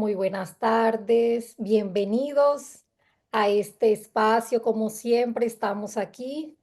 Muy buenas tardes, bienvenidos a este espacio. Como siempre, estamos aquí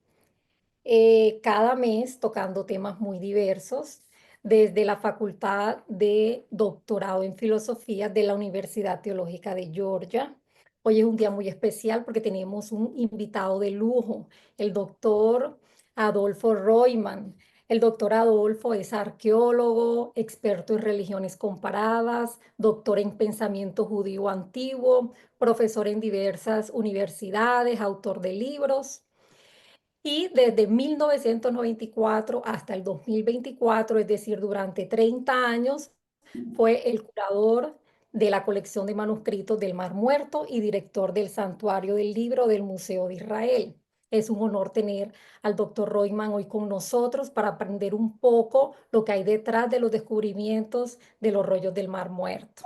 cada mes tocando temas muy diversos desde la Facultad de Doctorado en Filosofía de la Universidad Teológica de Georgia. Hoy es un día muy especial porque tenemos un invitado de lujo, el doctor Adolfo Royman. El doctor Adolfo es arqueólogo, experto en religiones comparadas, doctor en pensamiento judío antiguo, profesor en diversas universidades, autor de libros. Y desde 1994 hasta el 2024, es decir, durante 30 años, fue el curador de la colección de manuscritos del Mar Muerto y director del Santuario del Libro del Museo de Israel. Es un honor tener al doctor Royman hoy con nosotros para aprender un poco lo que hay detrás de los descubrimientos de los rollos del Mar Muerto.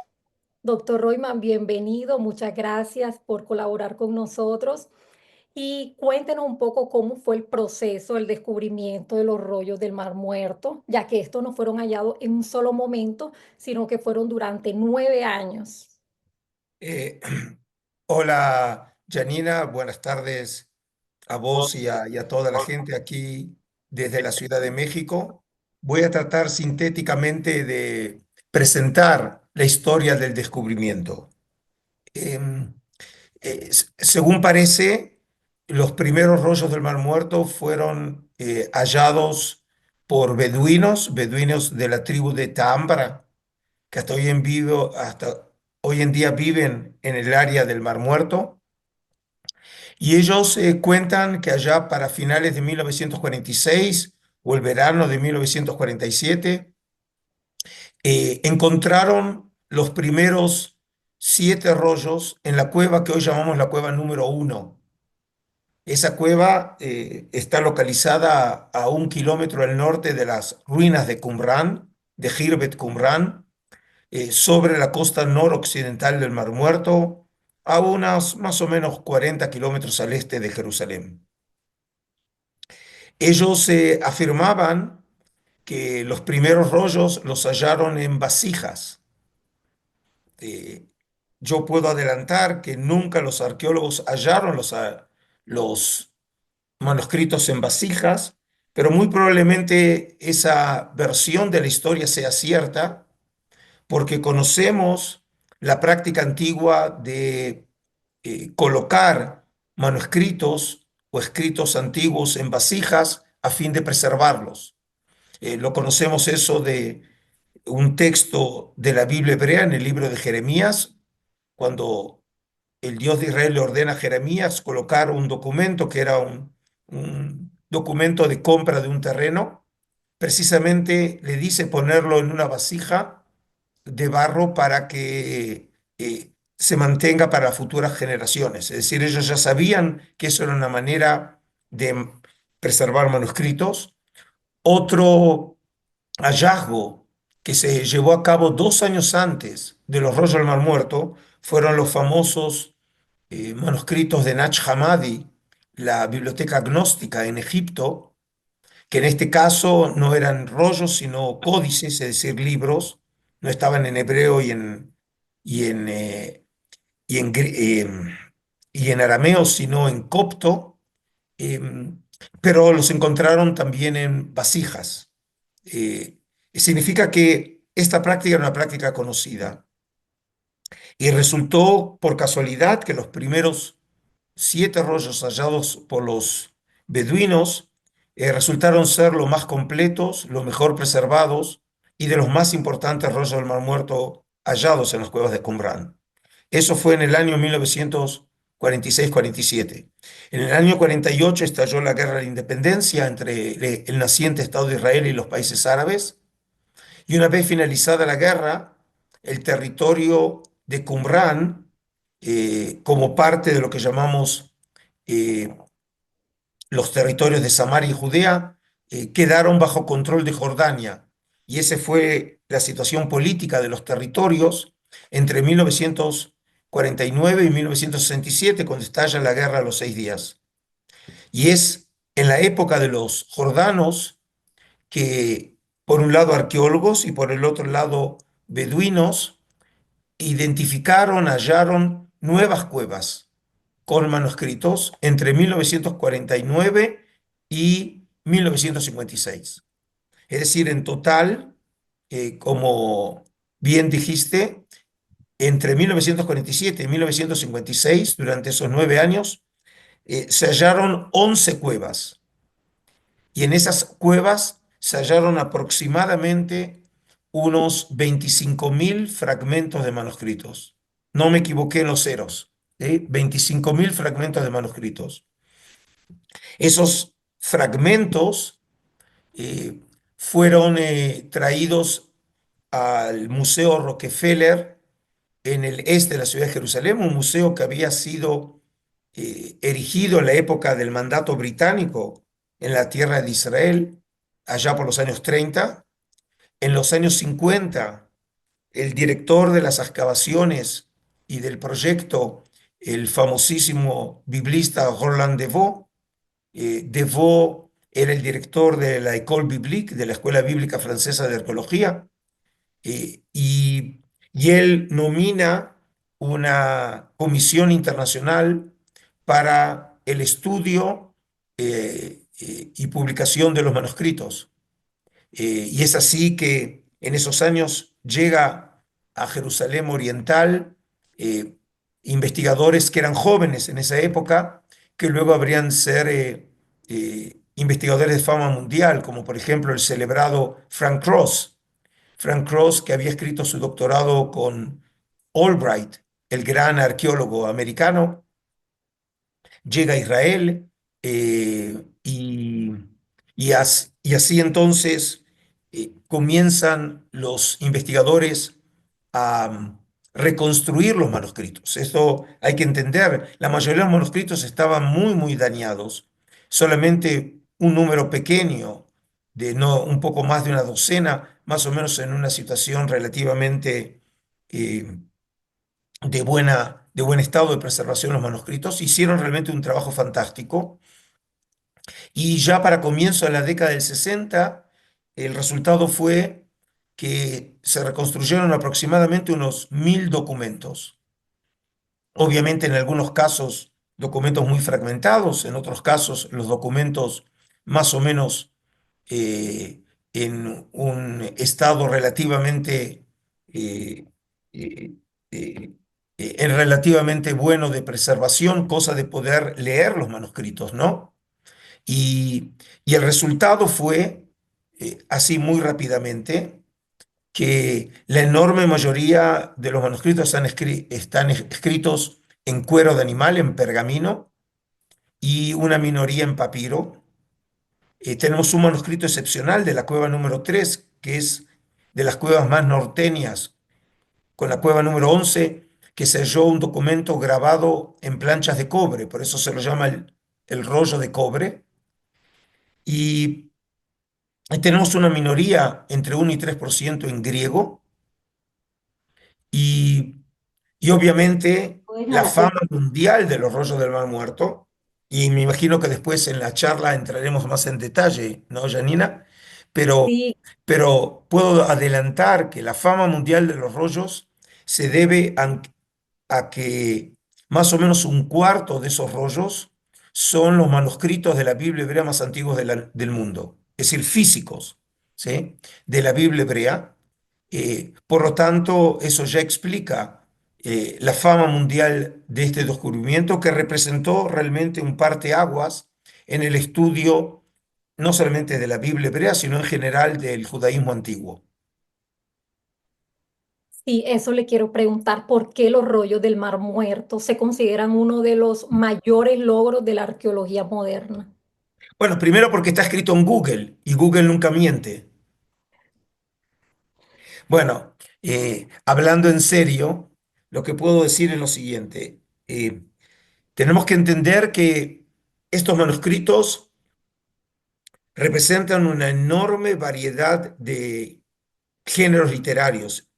Doctor Royman, bienvenido. Muchas gracias por colaborar con nosotros. Y cuéntenos un poco cómo fue el proceso, el descubrimiento de los rollos del Mar Muerto, ya que estos no fueron hallados en un solo momento, sino que fueron durante 9 años. Eh, Hola, Janina, buenas tardes a vos y a toda la gente aquí desde la Ciudad de México. Voy a tratar sintéticamente de presentar la historia del descubrimiento. Em, Según parece, los primeros rollos del Mar Muerto fueron hallados por beduinos de la tribu de Tambra, que hasta hoy en día viven en el área del Mar Muerto. Y ellos cuentan que allá para finales de 1946 o el verano de 1947 encontraron los primeros 7 rollos en la cueva que hoy llamamos la cueva número 1. Esa cueva está localizada a 1 kilómetro al norte de las ruinas de Qumran, de Khirbet Qumran, sobre la costa noroccidental del Mar Muerto, a unos más o menos 40 kilómetros al este de Jerusalén. Ellos afirmaban que los primeros rollos los hallaron en vasijas. Eh, yo puedo adelantar que nunca los arqueólogos hallaron los manuscritos en vasijas, pero muy probablemente esa versión de la historia sea cierta porque conocemos la práctica antigua de colocar manuscritos o escritos antiguos en vasijas a fin de preservarlos. Lo conocemos eso de un texto de la Biblia hebrea en el libro de Jeremías, cuando el Dios de Israel le ordena a Jeremías colocar un documento que era un documento de compra de un terreno, precisamente le dice ponerlo en una vasija de barro para que se mantenga para futuras generaciones. Es decir, ellos ya sabían que eso era una manera de preservar manuscritos. Otro hallazgo que se llevó a cabo 2 años antes de los rollos del Mar Muerto fueron los famosos manuscritos de Nag Hammadi, la biblioteca gnóstica en Egipto, que en este caso no eran rollos, sino códices, es decir, libros, no estaban en hebreo y en, eh, y en, gri- y en arameo, sino en copto, pero los encontraron también en vasijas. Eh, Significa que esta práctica era una práctica conocida y resultó por casualidad que los primeros 7 rollos hallados por los beduinos resultaron ser los más completos, los mejor preservados y de los más importantes rollos del Mar Muerto hallados en las cuevas de Qumran. Eso fue en el año 1946-47. En el año 48 estalló la Guerra de la Independencia entre el naciente Estado de Israel y los países árabes. Y una vez finalizada la guerra, el territorio de Qumran, como parte de lo que llamamos eh, los territorios de Samaria y Judea, quedaron bajo control de Jordania. Y esa fue la situación política de los territorios entre 1949 y 1967, cuando estalla la guerra de los 6 días. Y es en la época de los jordanos que, por un lado, arqueólogos y por el otro lado, beduinos, identificaron, hallaron nuevas cuevas con manuscritos entre 1949 y 1956. Es decir, en total, como bien dijiste, entre 1947 y 1956, durante esos 9 años, se hallaron 11 cuevas y en esas cuevas se hallaron aproximadamente unos 25.000 fragmentos de manuscritos. No me equivoqué en los ceros, ¿sí? 25.000 fragmentos de manuscritos. Esos fragmentos eh, fueron traídos al Museo Rockefeller en el este de la ciudad de Jerusalén, un museo que había sido erigido en la época del mandato británico en la tierra de Israel, allá por los años 30. En los años 50, el director de las excavaciones y del proyecto, el famosísimo biblista Roland Devaux, Devaux era el director de la École Biblique, de la Escuela Bíblica Francesa de Arqueología, eh, y, y él nomina una comisión internacional para el estudio y publicación de los manuscritos. Y es así que en esos años llega a Jerusalén Oriental eh, investigadores que eran jóvenes en esa época, que luego habrían ser investigadores de fama mundial, como por ejemplo el celebrado Frank Cross. Frank Cross, que había escrito su doctorado con Albright, el gran arqueólogo americano, llega a Israel y así entonces comienzan los investigadores a reconstruir los manuscritos. Esto hay que entender, la mayoría de los manuscritos estaban muy, muy dañados. Solamente un número pequeño, de no, un poco más de una docena, más o menos en una situación relativamente eh, de buen estado de preservación los manuscritos, hicieron realmente un trabajo fantástico. Y ya para comienzo de la década del 60, el resultado fue que se reconstruyeron aproximadamente unos 1.000 documentos. Obviamente en algunos casos documentos muy fragmentados, en otros casos los documentos más o menos eh, en un estado relativamente eh, eh, eh, en relativamente bueno de preservación, cosa de poder leer los manuscritos, ¿no? Y, y el resultado fue, así muy rápidamente, que la enorme mayoría de los manuscritos están escritos en cuero de animal, en pergamino, y una minoría en papiro. Tenemos un manuscrito excepcional de la cueva número 3, que es de las cuevas más norteñas, con la cueva número 11, que se halló un documento grabado en planchas de cobre, por eso se lo llama el rollo de cobre. Y tenemos una minoría entre 1 y 3% en griego y, y obviamente la fama mundial de los rollos del Mar Muerto, y me imagino que después en la charla entraremos más en detalle, ¿no, Janina? Pero, Sí, pero puedo adelantar que la fama mundial de los rollos se debe a que más o menos un cuarto de esos rollos son los manuscritos de la Biblia hebrea más antiguos del mundo, es decir, físicos, ¿sí? De la Biblia hebrea. Por lo tanto, eso ya explica la fama mundial de este descubrimiento que representó realmente un parteaguas en el estudio no solamente de la Biblia hebrea, sino en general del judaísmo antiguo. sí, eso le quiero preguntar, ¿por qué los rollos del Mar Muerto se consideran uno de los mayores logros de la arqueología moderna? Bueno, primero porque está escrito en Google y Google nunca miente. Bueno, hablando en serio, lo que puedo decir es lo siguiente. Tenemos que entender que estos manuscritos representan una enorme variedad de géneros literarios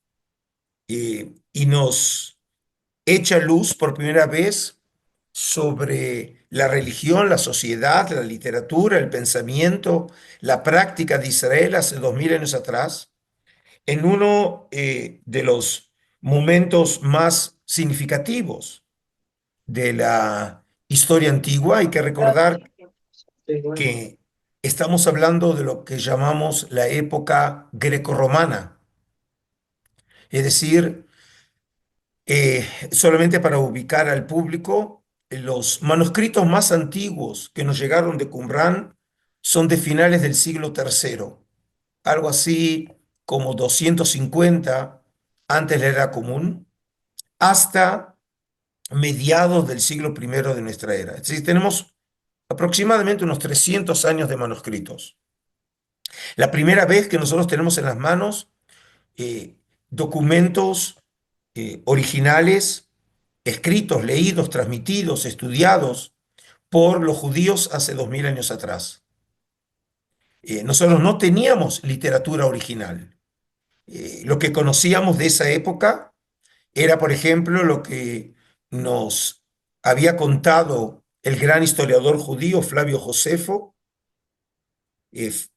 y nos echa luz por primera vez sobre la religión, la sociedad, la literatura, el pensamiento, la práctica de Israel hace 2000 años atrás en uno de los momentos más significativos de la historia antigua. Hay que recordar que estamos hablando de lo que llamamos la época grecorromana, es decir, solamente para ubicar al público, los manuscritos más antiguos que nos llegaron de Qumrán son de finales del siglo III, algo así como 250 antes de la era común, hasta mediados del siglo I de nuestra era. Es decir, tenemos aproximadamente unos 300 años de manuscritos. La primera vez que nosotros tenemos en las manos eh, documentos originales, escritos, leídos, transmitidos, estudiados por los judíos hace 2000 años atrás. Nosotros no teníamos literatura original. Lo que conocíamos de esa época era, por ejemplo, lo que nos había contado el gran historiador judío Flavio Josefo,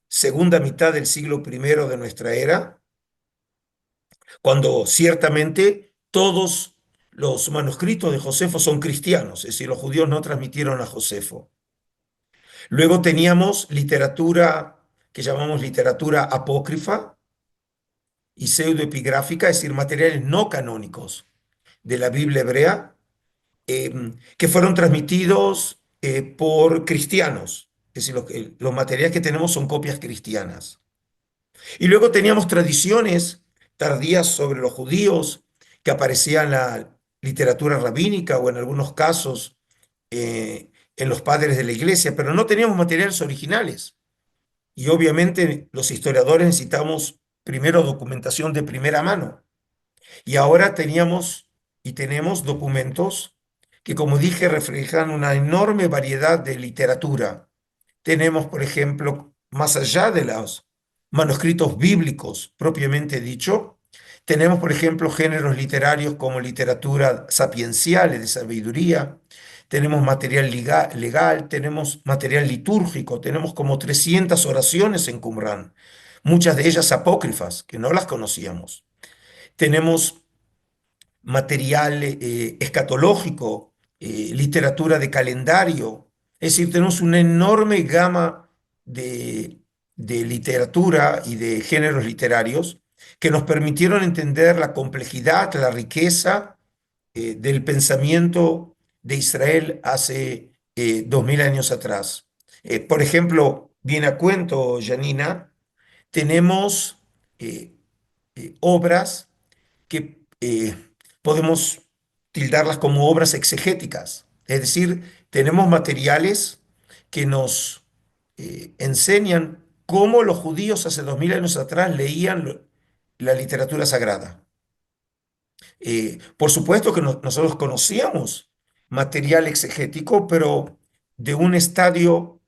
segunda mitad del siglo I de nuestra era, cuando ciertamente todos los manuscritos de Josefo son cristianos, es decir, los judíos no transmitieron a Josefo. Luego teníamos literatura que llamamos literatura apócrifa y pseudoepigráfica, es decir, materiales no canónicos de la Biblia hebrea, que fueron transmitidos por cristianos. Es decir, los materiales que tenemos son copias cristianas. Y luego teníamos tradiciones tardías sobre los judíos que aparecían en la literatura rabínica o en algunos casos en los padres de la iglesia, pero no teníamos materiales originales. Y obviamente los historiadores necesitamos primero documentación de primera mano. Y ahora teníamos y tenemos documentos que, como dije, reflejan una enorme variedad de literatura. Tenemos, por ejemplo, más allá de los manuscritos bíblicos propiamente dicho, tenemos, por ejemplo, géneros literarios como literatura sapiencial, de sabiduría, tenemos material legal, tenemos material litúrgico, tenemos como 300 oraciones en Qumrán, muchas de ellas apócrifas, que no las conocíamos. Tenemos material escatológico, literatura de calendario. Es decir, tenemos una enorme gama de, de literatura y de géneros literarios que nos permitieron entender la complejidad, la riqueza del pensamiento de Israel hace 2000 años atrás. Por ejemplo, viene a cuento, Janina, tenemos obras que podemos tildarlas como obras exegéticas. Es decir, tenemos materiales que nos enseñan cómo los judíos hace 2000 años atrás leían la literatura sagrada. Por supuesto que nosotros conocíamos material exegético, pero de un estadio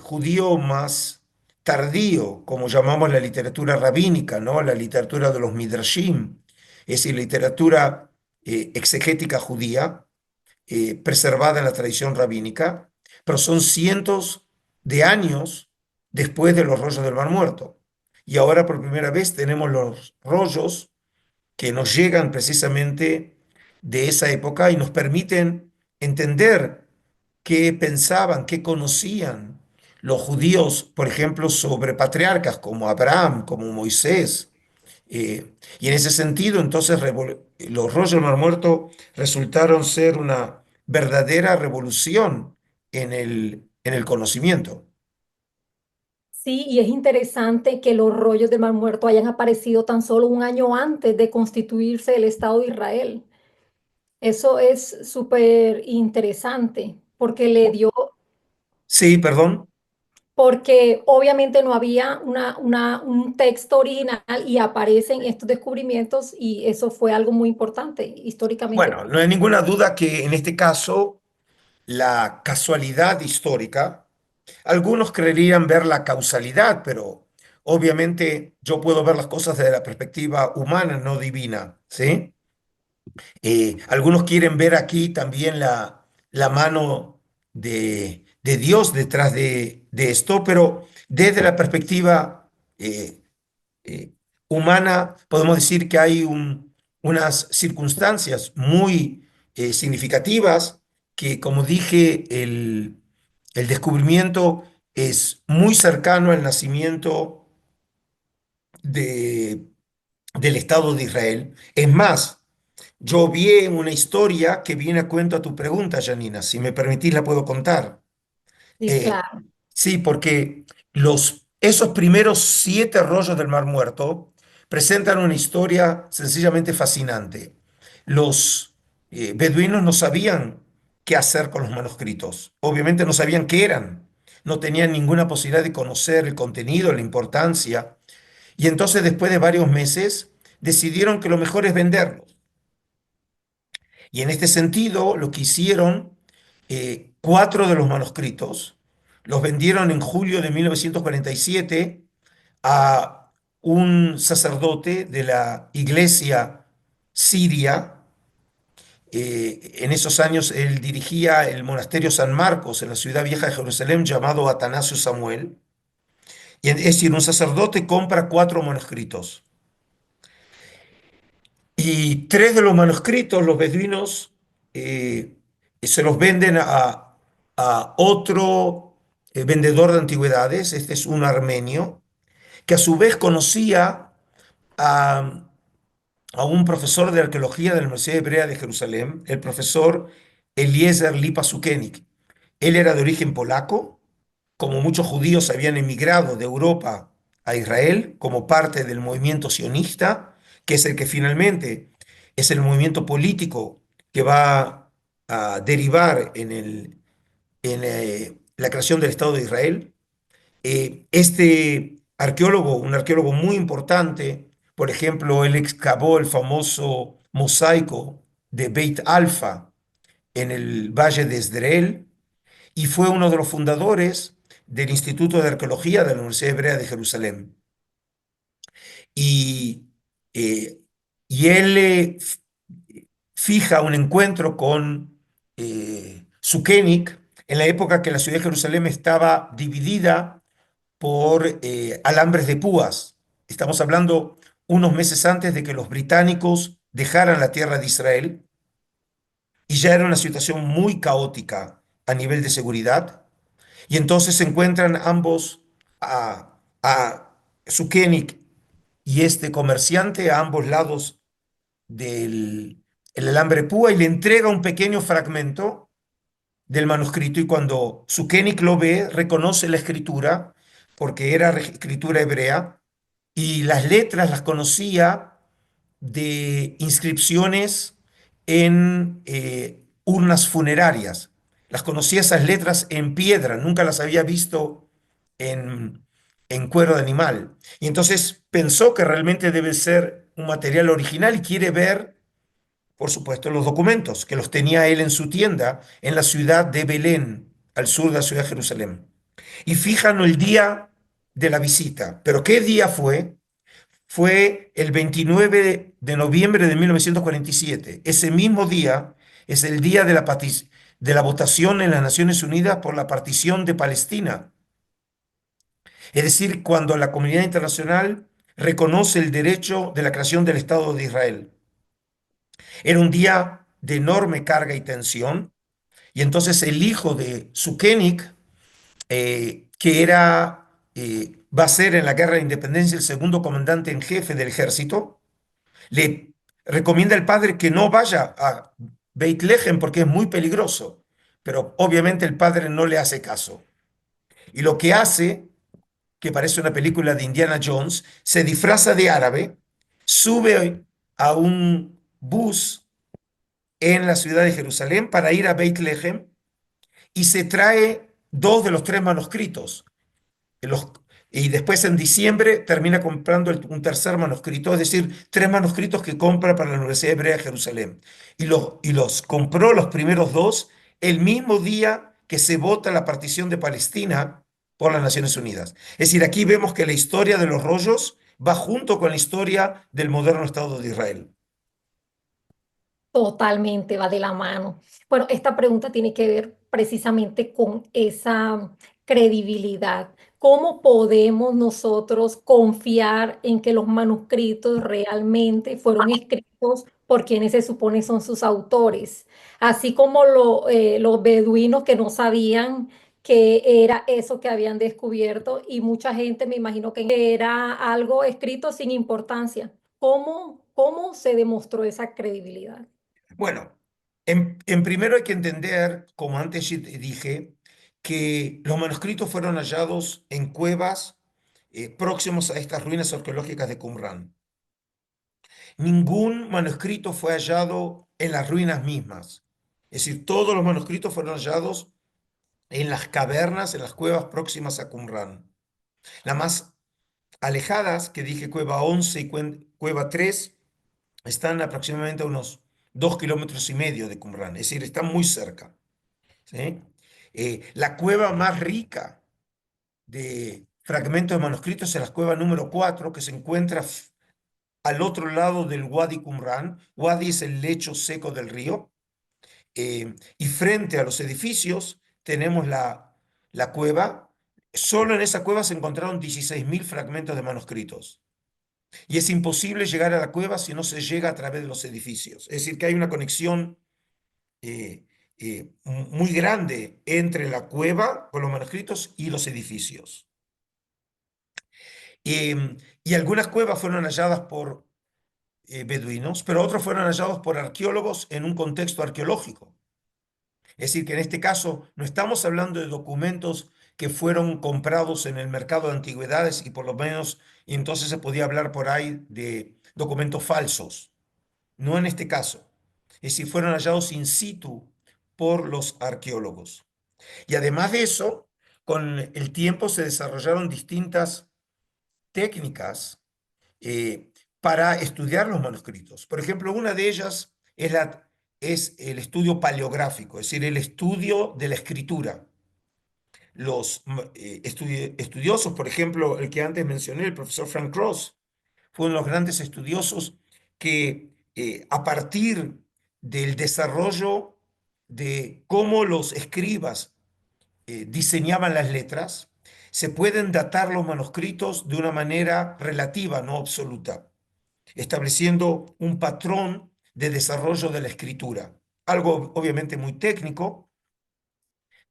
judío más tardío, como llamamos la literatura rabínica, ¿no? La literatura de los midrashim, es decir, literatura exegética judía, preservada en la tradición rabínica, pero son cientos de años después de los rollos del Mar Muerto. Y ahora por primera vez tenemos los rollos que nos llegan precisamente de esa época y nos permiten entender qué pensaban, qué conocían los judíos, por ejemplo, sobre patriarcas como Abraham, como Moisés. Y en ese sentido, entonces, los rollos del Mar Muerto resultaron ser una verdadera revolución en el conocimiento. Sí, y es interesante que los rollos del Mar Muerto hayan aparecido tan solo un año antes de constituirse el Estado de Israel. Eso es súper interesante porque le dio, Sí, perdón. porque obviamente no había un texto original y aparecen estos descubrimientos y eso fue algo muy importante históricamente. Bueno, no hay ninguna duda que en este caso la casualidad histórica, algunos creerían ver la causalidad, pero obviamente yo puedo ver las cosas desde la perspectiva humana, no divina, ¿sí? Algunos quieren ver aquí también la mano de Dios detrás de esto, pero desde la perspectiva eh, humana podemos decir que hay unas circunstancias muy significativas que, como dije, el descubrimiento es muy cercano al nacimiento de- del Estado de Israel. Es más, yo vi una historia que viene a cuento a tu pregunta, Janina. Si me permitís, la puedo contar. Sí, Eh, claro. sí, porque esos primeros 7 rollos del Mar Muerto presentan una historia sencillamente fascinante. Los beduinos no sabían qué hacer con los manuscritos. Obviamente no sabían qué eran. No tenían ninguna posibilidad de conocer el contenido, la importancia. Y entonces, después de varios meses, decidieron que lo mejor es venderlos. Y en este sentido, lo que hicieron, 4 de los manuscritos los vendieron en julio de 1947 a un sacerdote de la iglesia siria. En esos años él dirigía el monasterio San Marcos en la ciudad vieja de Jerusalén, llamado Atanasio Samuel. Es decir, un sacerdote compra 4 manuscritos. Y 3 de los manuscritos los beduinos eh, se los venden a otro vendedor de antigüedades. Este es un armenio, que a su vez conocía a, a un profesor de arqueología de la Universidad Hebrea de Jerusalén, el profesor Eliezer Lipa Sukenik. Él era de origen polaco, como muchos judíos habían emigrado de Europa a Israel como parte del movimiento sionista, que es el que finalmente es el movimiento político que va a derivar en la creación del Estado de Israel. Este arqueólogo, un arqueólogo muy importante, por ejemplo, él excavó el famoso mosaico de Beit Alfa en el valle de Esdreel y fue uno de los fundadores del Instituto de Arqueología de la Universidad Hebrea de Jerusalén. Y, eh, y él fija un encuentro con Sukenik en la época que la ciudad de Jerusalén estaba dividida por alambres de púas. Estamos hablando unos meses antes de que los británicos dejaran la tierra de Israel y ya era una situación muy caótica a nivel de seguridad. Y entonces se encuentran ambos a Sukenik y este comerciante a ambos lados del el alambre de púa y le entrega un pequeño fragmento del manuscrito y cuando Sukenik lo ve, reconoce la escritura porque era escritura hebrea y las letras las conocía de inscripciones en urnas funerarias. Las conocía esas letras en piedra, nunca las había visto en, en cuero de animal. Y entonces pensó que realmente debe ser un material original y quiere ver, por supuesto, los documentos, que los tenía él en su tienda en la ciudad de Belén, al sur de la ciudad de Jerusalén. Y fijan el día de la visita. ¿Pero qué día fue? Fue el 29 de noviembre de 1947. Ese mismo día es el día de de la votación en las Naciones Unidas por la partición de Palestina. Es decir, cuando la comunidad internacional reconoce el derecho de la creación del Estado de Israel. Era un día de enorme carga y tensión, y entonces el hijo de Sukenik, que va a ser en la Guerra de Independencia el segundo comandante en jefe del ejército, le recomienda al padre que no vaya a Beit Lehem porque es muy peligroso. Pero obviamente el padre no le hace caso. Y lo que hace, que parece una película de Indiana Jones, se disfraza de árabe, sube a un bus en la ciudad de Jerusalén para ir a Beit Lehem y se trae 2 de los 3 manuscritos. Los- y después en diciembre termina comprando un tercer manuscrito, es decir, 3 manuscritos que compra para la Universidad Hebrea de Jerusalén. Y los compró los primeros 2 el mismo día que se vota la partición de Palestina por las Naciones Unidas. Es decir, aquí vemos que la historia de los rollos va junto con la historia del moderno Estado de Israel. Totalmente va de la mano. Bueno, esta pregunta tiene que ver precisamente con esa credibilidad. ¿Cómo podemos nosotros confiar en que los manuscritos realmente fueron escritos por quienes se supone son sus autores, así como los beduinos que no sabían que era eso que habían descubierto y mucha gente me imagino que era algo escrito sin importancia. ¿Cómo se demostró esa credibilidad? Bueno, en primero hay que entender, como antes ya te dije, que los manuscritos fueron hallados en cuevas próximos a estas ruinas arqueológicas de Qumrán. Ningún manuscrito fue hallado en las ruinas mismas. Es decir, todos los manuscritos fueron hallados en las cavernas, en las cuevas próximas a Qumrán. Las más alejadas, que dije cueva 11 y cueva 3, están aproximadamente a unos 2,5 kilómetros de Qumrán, es decir, están muy cerca. ¿Sí? La cueva más rica de fragmentos de manuscritos es la cueva número 4, que se encuentra al otro lado del Wadi Qumrán. Wadi es el lecho seco del río. Y frente a los edificios tenemos la cueva. Solo en esa cueva se encontraron 16.000 fragmentos de manuscritos. Y es imposible llegar a la cueva si no se llega a través de los edificios. Es decir, que hay una conexión muy grande entre la cueva con los manuscritos y los edificios. Y algunas cuevas fueron halladas por beduinos, pero otros fueron hallados por arqueólogos en un contexto arqueológico. Es decir, que en este caso no estamos hablando de documentos que fueron comprados en el mercado de antigüedades y por lo menos y entonces se podía hablar por ahí de documentos falsos. No en este caso. Es decir, fueron hallados in situ por los arqueólogos. Y además de eso, con el tiempo se desarrollaron distintas técnicas para estudiar los manuscritos. Por ejemplo, una de ellas es el estudio paleográfico, es decir, el estudio de la escritura. Los estudiosos, por ejemplo, el que antes mencioné, el profesor Frank Cross, fue uno de los grandes estudiosos que a partir del desarrollo de cómo los escribas diseñaban las letras, se pueden datar los manuscritos de una manera relativa, no absoluta, estableciendo un patrón de desarrollo de la escritura. Algo obviamente muy técnico,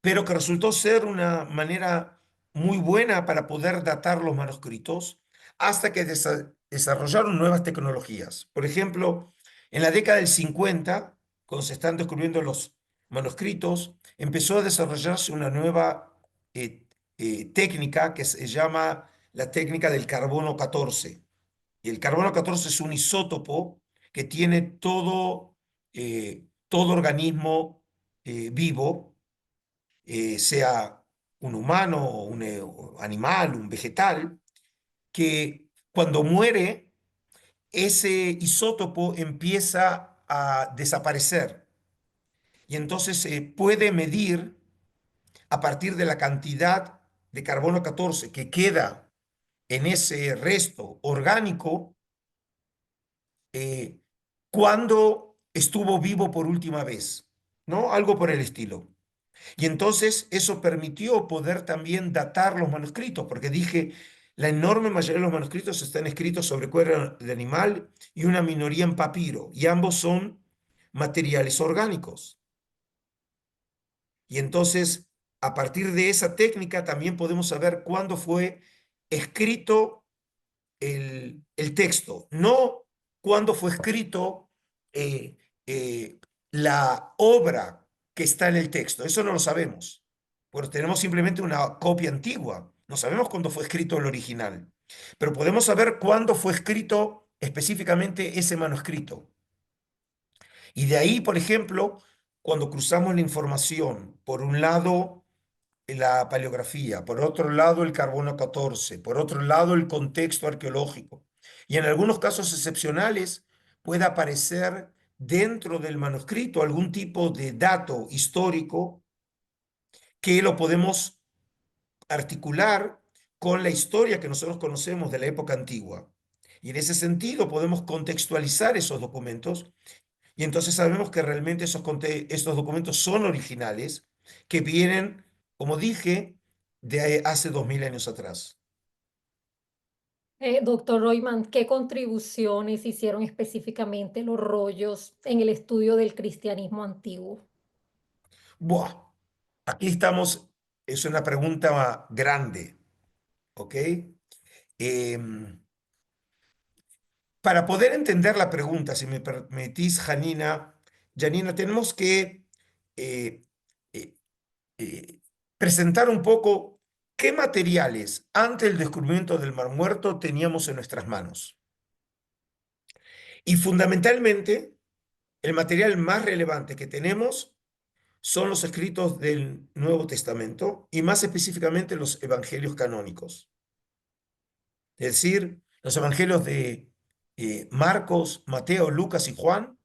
pero que resultó ser una manera muy buena para poder datar los manuscritos hasta que desarrollaron nuevas tecnologías. Por ejemplo, en la década del 50, cuando se están descubriendo los manuscritos, empezó a desarrollarse una nueva técnica que se llama la técnica del carbono 14. Y el carbono 14 es un isótopo que tiene todo organismo vivo, sea un humano, un animal, un vegetal, que cuando muere, ese isótopo empieza a desaparecer. Y entonces se puede medir a partir de la cantidad de carbono 14 que queda en ese resto orgánico, eh, cuando estuvo vivo por última vez, ¿no? Algo por el estilo. Y entonces eso permitió poder también datar los manuscritos, porque dije, la enorme mayoría de los manuscritos están escritos sobre cuero de animal y una minoría en papiro, y ambos son materiales orgánicos. Y entonces, a partir de esa técnica, también podemos saber cuándo fue escrito el texto, no cuándo fue escrito eh, la obra que está en el texto. Eso no lo sabemos, porque tenemos simplemente una copia antigua. No sabemos cuándo fue escrito el original, pero podemos saber cuándo fue escrito específicamente ese manuscrito. Y de ahí, por ejemplo, cuando cruzamos la información, por un lado, la paleografía, por otro lado el carbono 14, por otro lado el contexto arqueológico. Y en algunos casos excepcionales puede aparecer dentro del manuscrito algún tipo de dato histórico que lo podemos articular con la historia que nosotros conocemos de la época antigua. Y en ese sentido podemos contextualizar esos documentos y entonces sabemos que realmente esos documentos son originales, que vienen, como dije, de hace 2000 años atrás. Doctor Royman, ¿qué contribuciones hicieron específicamente los rollos en el estudio del cristianismo antiguo? Buah, aquí estamos, es una pregunta grande, ¿ok? Em, para poder entender la pregunta, si me permitís, Janina, tenemos que eh, eh, eh, presentar un poco qué materiales ante el descubrimiento del Mar Muerto teníamos en nuestras manos. Y fundamentalmente, el material más relevante que tenemos son los escritos del Nuevo Testamento y más específicamente los evangelios canónicos. Es decir, los evangelios de Marcos, Mateo, Lucas y Juan,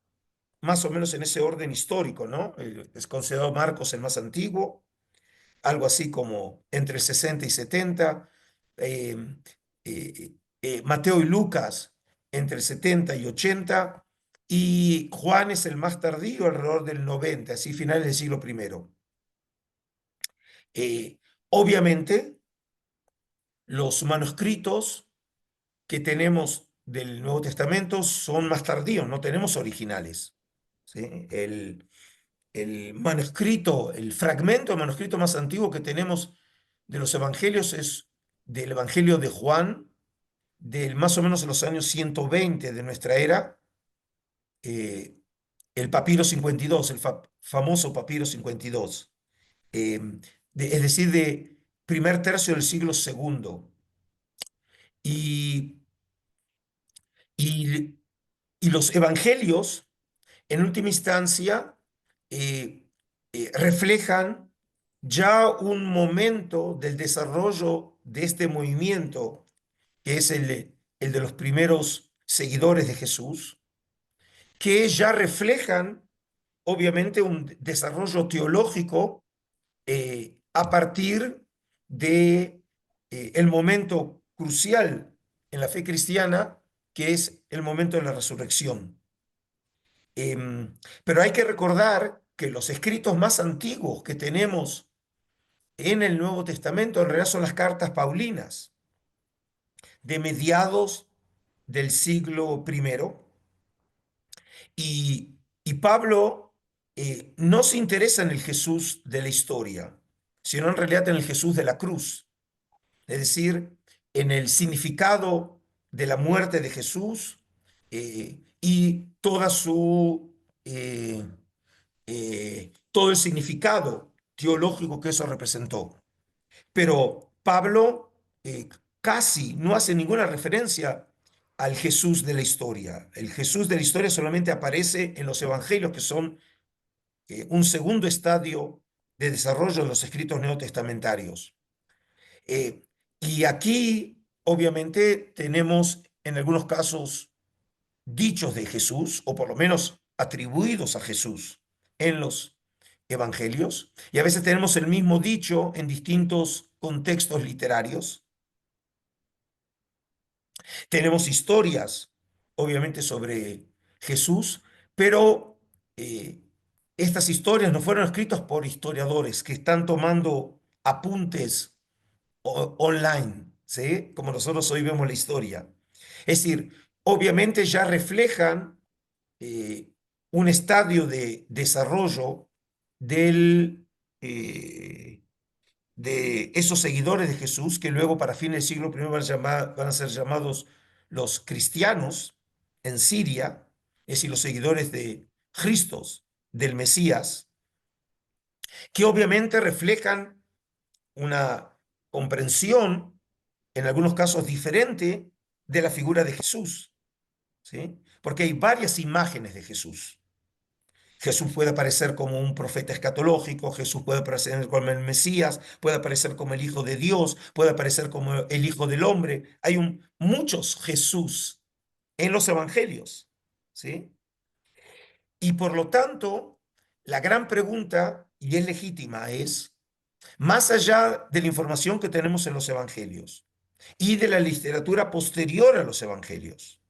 más o menos en ese orden histórico, ¿no? Es considerado Marcos el más antiguo, algo así como entre 60 y 70. eh, Mateo y Lucas entre 70 y 80, y Juan es el más tardío, alrededor del 90, así finales del siglo primero. Obviamente, los manuscritos que tenemos del Nuevo Testamento son más tardíos, no tenemos originales. ¿Sí? El manuscrito, el fragmento de manuscrito más antiguo que tenemos de los evangelios es del Evangelio de Juan, del más o menos de los años 120 de nuestra era, eh, el papiro 52, el famoso papiro 52, es decir, de primer tercio del siglo segundo. Y, y, y los evangelios, en última instancia, eh, reflejan ya un momento del desarrollo de este movimiento, que es el de los primeros seguidores de Jesús, que ya reflejan, obviamente, un desarrollo teológico a partir de el momento crucial en la fe cristiana, que es el momento de la resurrección. Pero hay que recordar que los escritos más antiguos que tenemos en el Nuevo Testamento en realidad son las cartas paulinas de mediados del siglo primero. Y Pablo no se interesa en el Jesús de la historia, sino en realidad en el Jesús de la cruz, es decir, en el significado de la muerte de Jesús y toda todo el significado teológico que eso representó. Pero Pablo casi no hace ninguna referencia al Jesús de la historia. El Jesús de la historia solamente aparece en los evangelios, que son un segundo estadio de desarrollo de los escritos neotestamentarios. Eh, y aquí, obviamente, tenemos en algunos casos dichos de Jesús, o por lo menos atribuidos a Jesús en los evangelios, y a veces tenemos el mismo dicho en distintos contextos literarios. Tenemos historias, obviamente, sobre Jesús, pero estas historias no fueron escritas por historiadores que están tomando apuntes online, ¿sí? Como nosotros hoy vemos la historia. Es decir, obviamente ya reflejan eh, un estadio de desarrollo del, eh, de esos seguidores de Jesús que luego para fines del siglo primero van a ser llamados los cristianos en Siria, es decir, los seguidores de Cristo, del Mesías, que obviamente reflejan una comprensión, en algunos casos diferente, de la figura de Jesús, ¿sí? Porque hay varias imágenes de Jesús. Jesús puede aparecer como un profeta escatológico, Jesús puede aparecer como el Mesías, puede aparecer como el Hijo de Dios, puede aparecer como el Hijo del Hombre. Hay muchos Jesús en los evangelios, ¿sí? Y por lo tanto, la gran pregunta, y es legítima, es, más allá de la información que tenemos en los evangelios y de la literatura posterior a los evangelios,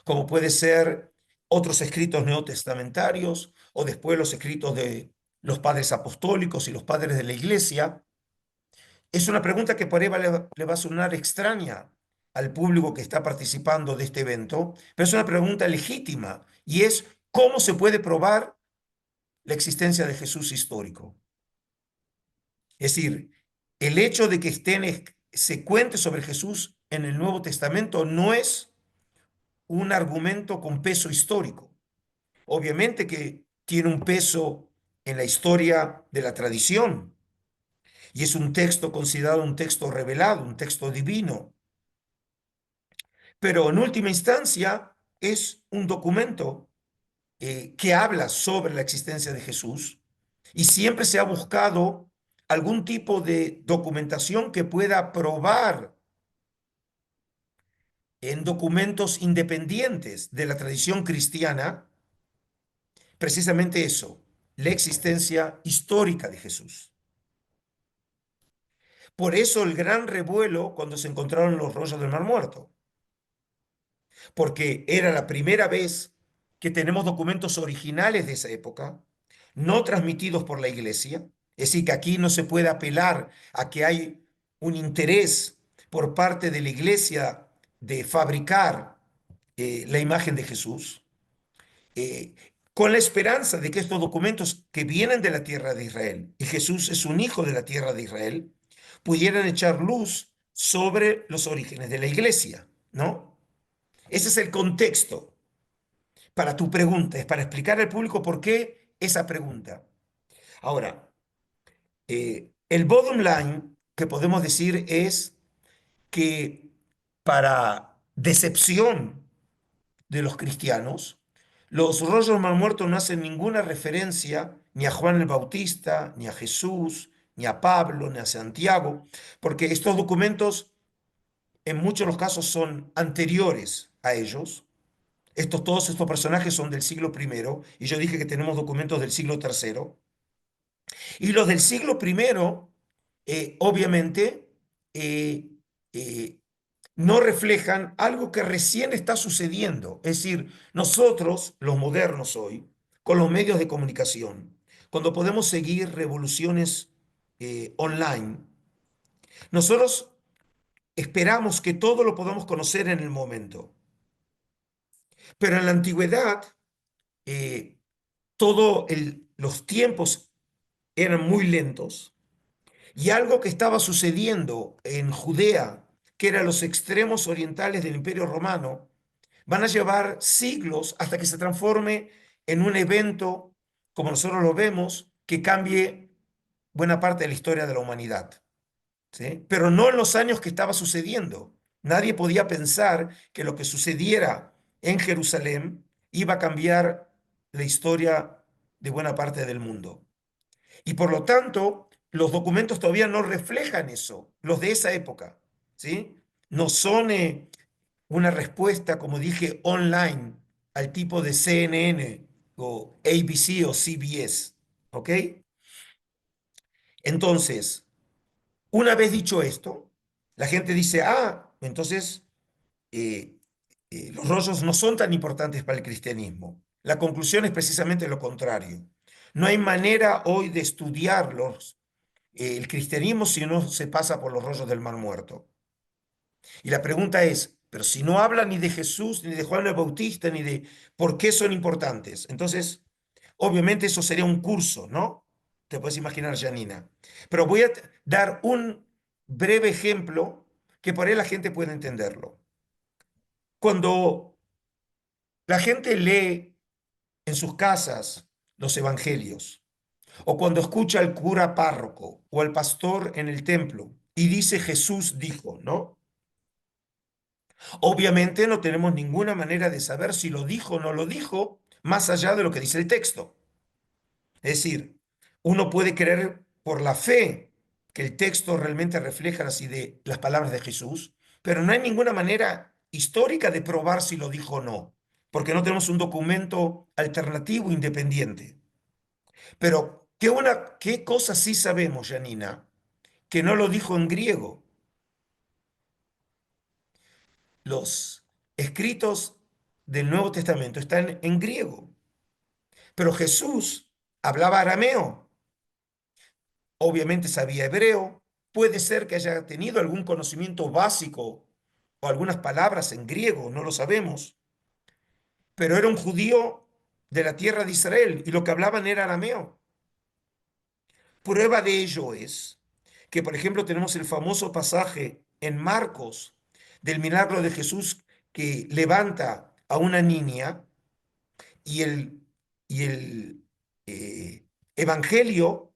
como puede ser otros escritos neotestamentarios o después los escritos de los padres apostólicos y los padres de la iglesia, es una pregunta que por ahí le va a sonar extraña al público que está participando de este evento, pero es una pregunta legítima y es ¿cómo se puede probar la existencia de Jesús histórico? Es decir, el hecho de que se cuente sobre Jesús en el Nuevo Testamento no es un argumento con peso histórico. Obviamente que tiene un peso en la historia de la tradición y es un texto considerado un texto revelado, un texto divino, pero en última instancia es un documento que habla sobre la existencia de Jesús y siempre se ha buscado algún tipo de documentación que pueda probar en documentos independientes de la tradición cristiana precisamente eso, la existencia histórica de Jesús. Por eso el gran revuelo cuando se encontraron los rollos del Mar Muerto, porque era la primera vez que tenemos documentos originales de esa época, no transmitidos por la iglesia, es decir, que aquí no se puede apelar a que hay un interés por parte de la iglesia de fabricar la imagen de Jesús, eh, con la esperanza de que estos documentos que vienen de la tierra de Israel, y Jesús es un hijo de la tierra de Israel, pudieran echar luz sobre los orígenes de la iglesia, ¿no? Ese es el contexto para tu pregunta, es para explicar al público por qué esa pregunta. Ahora, el bottom line que podemos decir es que para decepción de los cristianos, los rollos del Mar Muerto no hacen ninguna referencia ni a Juan el Bautista, ni a Jesús, ni a Pablo, ni a Santiago, porque estos documentos en muchos de los casos son anteriores a ellos. Todos estos personajes son del siglo primero, y yo dije que tenemos documentos del siglo tercero. Y los del siglo primero, obviamente, eh, eh, no reflejan algo que recién está sucediendo. Es decir, nosotros, los modernos hoy, con los medios de comunicación, cuando podemos seguir revoluciones online, nosotros esperamos que todo lo podamos conocer en el momento. Pero en la antigüedad, eh, los tiempos eran muy lentos y algo que estaba sucediendo en Judea, que eran los extremos orientales del Imperio Romano, van a llevar siglos hasta que se transforme en un evento, como nosotros lo vemos, que cambie buena parte de la historia de la humanidad. ¿Sí? Pero no en los años que estaba sucediendo. Nadie podía pensar que lo que sucediera en Jerusalén iba a cambiar la historia de buena parte del mundo. Y por lo tanto, los documentos todavía no reflejan eso, los de esa época, ¿sí? No son una respuesta, como dije, online al tipo de CNN o ABC o CBS, ¿ok? Entonces, una vez dicho esto, la gente dice, entonces eh, los rollos no son tan importantes para el cristianismo. La conclusión es precisamente lo contrario. No hay manera hoy de estudiarlos, el cristianismo, si no se pasa por los rollos del Mar Muerto. Y la pregunta es, pero si no habla ni de Jesús, ni de Juan el Bautista, ni de por qué son importantes, entonces, obviamente eso sería un curso, ¿no? Te puedes imaginar, Janina. Pero voy a dar un breve ejemplo que por ahí la gente puede entenderlo. Cuando la gente lee en sus casas los evangelios, o cuando escucha al cura párroco o al pastor en el templo y dice Jesús dijo, ¿no? Obviamente no tenemos ninguna manera de saber si lo dijo o no lo dijo, más allá de lo que dice el texto. Es decir, uno puede creer por la fe que el texto realmente refleja las palabras de Jesús, pero no hay ninguna manera histórica de probar si lo dijo o no, porque no tenemos un documento alternativo independiente. Pero ¿qué cosa sí sabemos, Janina? Que no lo dijo en griego. Los escritos del Nuevo Testamento están en griego, pero Jesús hablaba arameo, obviamente sabía hebreo, puede ser que haya tenido algún conocimiento básico o algunas palabras en griego, no lo sabemos, pero era un judío de la tierra de Israel y lo que hablaban era arameo. Prueba de ello es que, por ejemplo, tenemos el famoso pasaje en Marcos del milagro de Jesús que levanta a una niña y el Evangelio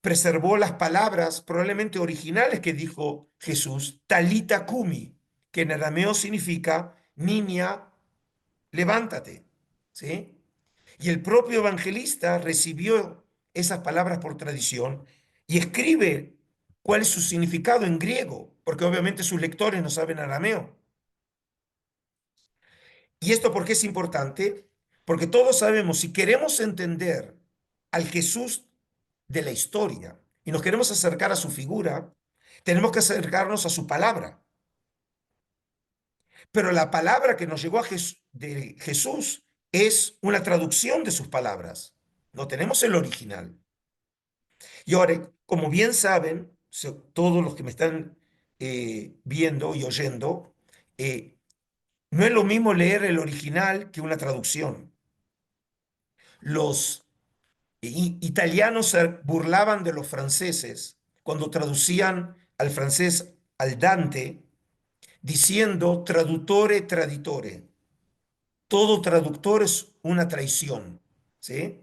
preservó las palabras probablemente originales que dijo Jesús, talita cumi, que en arameo significa niña, levántate, ¿sí? Y el propio evangelista recibió esas palabras por tradición y escribe cuál es su significado en griego, porque obviamente sus lectores no saben arameo. ¿Y esto por qué es importante? Porque todos sabemos, si queremos entender al Jesús de la historia y nos queremos acercar a su figura, tenemos que acercarnos a su palabra. Pero la palabra que nos llegó de Jesús es una traducción de sus palabras. No tenemos el original. Y ahora, como bien saben, todos los que me están viendo y oyendo, no es lo mismo leer el original que una traducción. Los italianos se burlaban de los franceses cuando traducían al francés al Dante, diciendo traduttore traditore. Todo traductor es una traición, ¿sí?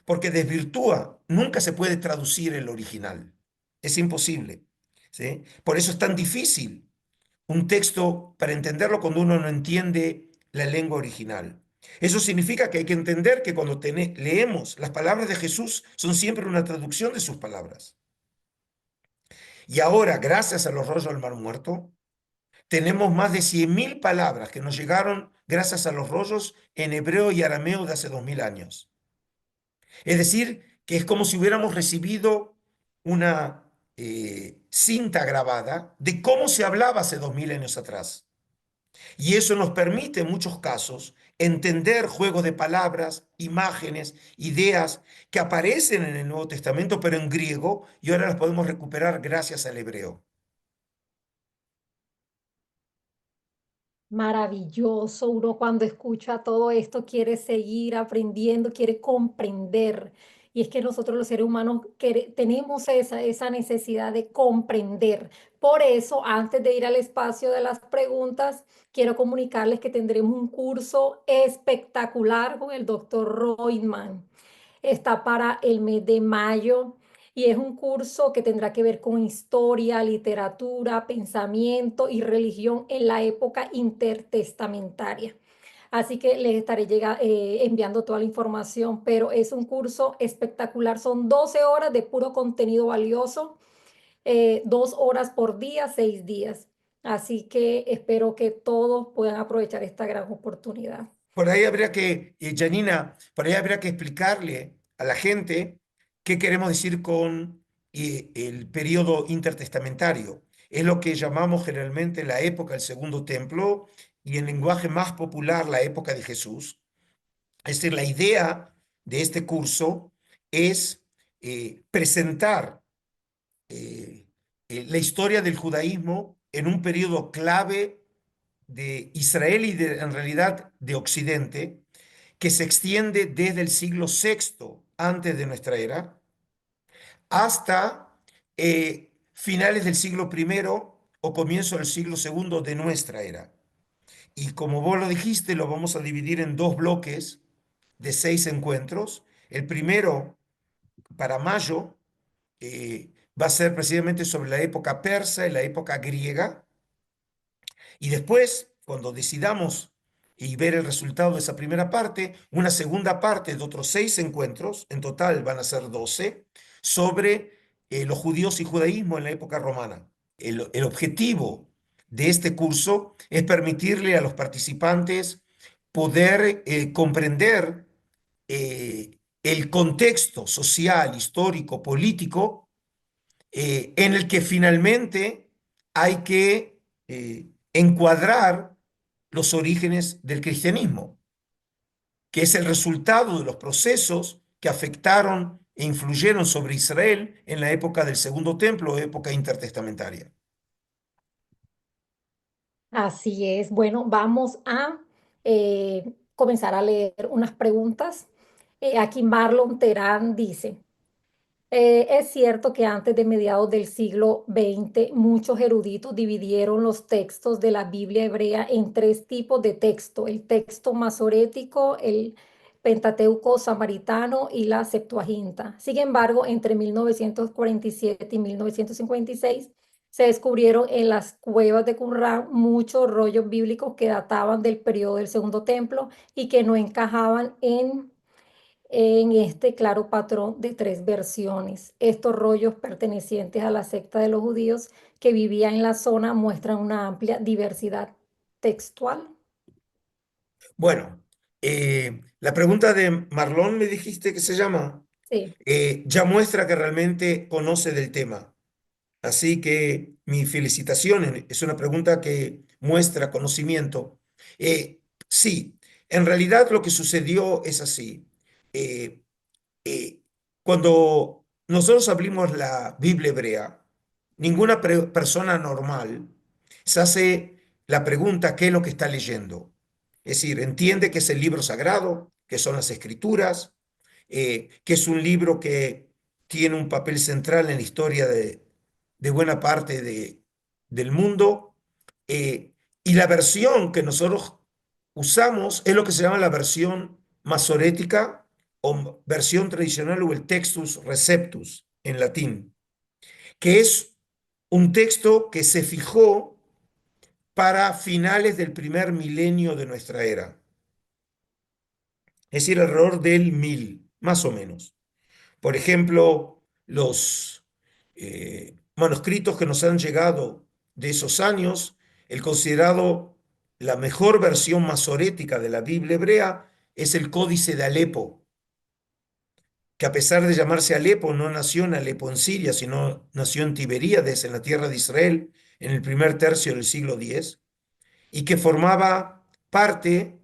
Porque desvirtúa, nunca se puede traducir el original. Es imposible, ¿sí? Por eso es tan difícil un texto para entenderlo cuando uno no entiende la lengua original. Eso significa que hay que entender que cuando leemos las palabras de Jesús son siempre una traducción de sus palabras. Y ahora, gracias a los rollos del Mar Muerto, tenemos más de 100.000 palabras que nos llegaron gracias a los rollos en hebreo y arameo de hace 2000 años. Es decir, que es como si hubiéramos recibido una cinta grabada de cómo se hablaba hace 2000 años atrás. Y eso nos permite en muchos casos entender juegos de palabras, imágenes, ideas que aparecen en el Nuevo Testamento, pero en griego, y ahora las podemos recuperar gracias al hebreo. Maravilloso, uno cuando escucha todo esto quiere seguir aprendiendo, quiere comprender. Y es que nosotros los seres humanos tenemos esa necesidad de comprender. Por eso, antes de ir al espacio de las preguntas, quiero comunicarles que tendremos un curso espectacular con el doctor Reutemann. Está para el mes de mayo y es un curso que tendrá que ver con historia, literatura, pensamiento y religión en la época intertestamentaria. Así que les estaré enviando toda la información, pero es un curso espectacular. Son 12 horas de puro contenido valioso, 2 horas por día, 6 días. Así que espero que todos puedan aprovechar esta gran oportunidad. Por ahí habría que, Janina, por ahí habría que explicarle a la gente qué queremos decir con el periodo intertestamentario. Es lo que llamamos generalmente la época del Segundo Templo y en lenguaje más popular la época de Jesús. Es decir, la idea de este curso es presentar eh, la historia del judaísmo en un periodo clave de Israel y en realidad de Occidente, que se extiende desde el siglo sexto antes de nuestra era hasta finales del siglo primero o comienzo del siglo segundo de nuestra era. Y como vos lo dijiste, lo vamos a dividir en dos bloques de 6 encuentros. El primero, para mayo, va a ser precisamente sobre la época persa y la época griega. Y después, cuando decidamos y ver el resultado de esa primera parte, una segunda parte de otros 6 encuentros, en total van a ser 12, sobre los judíos y judaísmo en la época romana. El objetivo de este curso es permitirle a los participantes poder comprender el contexto social, histórico, político en el que finalmente hay que encuadrar los orígenes del cristianismo, que es el resultado de los procesos que afectaron e influyeron sobre Israel en la época del Segundo Templo, época intertestamentaria. Así es. Bueno, vamos a comenzar a leer unas preguntas. Aquí Marlon Terán dice. Es cierto que antes de mediados del siglo XX, muchos eruditos dividieron los textos de la Biblia hebrea en tres tipos de texto: el texto masorético, el Pentateuco samaritano y la Septuaginta. Sin embargo, entre 1947 y 1956 se descubrieron en las cuevas de Qumran muchos rollos bíblicos que databan del periodo del Segundo Templo y que no encajaban en este claro patrón de tres versiones. Estos rollos pertenecientes a la secta de los judíos que vivía en la zona muestran una amplia diversidad textual. Bueno, la pregunta de Marlon me dijiste que se llama, Sí, ya muestra que realmente conoce del tema. Así que mis felicitaciones. Es una pregunta que muestra conocimiento. Sí, en realidad lo que sucedió es así. Eh, eh, Cuando nosotros abrimos la Biblia hebrea, ninguna persona normal se hace la pregunta qué es lo que está leyendo. Es decir, entiende que es el libro sagrado, que son las escrituras, que es un libro que tiene un papel central en la historia de buena parte del mundo. Y la versión que nosotros usamos es lo que se llama la versión masorética o versión tradicional o el Textus Receptus en latín, que es un texto que se fijó para finales del primer milenio de nuestra era, es decir, alrededor del 1000, más o menos. Por ejemplo, los manuscritos que nos han llegado de esos años, el considerado la mejor versión masorética de la Biblia hebrea es el Códice de Alepo, que a pesar de llamarse Alepo, no nació en Alepo en Siria, sino nació en Tiberíades, en la tierra de Israel, en el primer tercio del siglo X, y que forma parte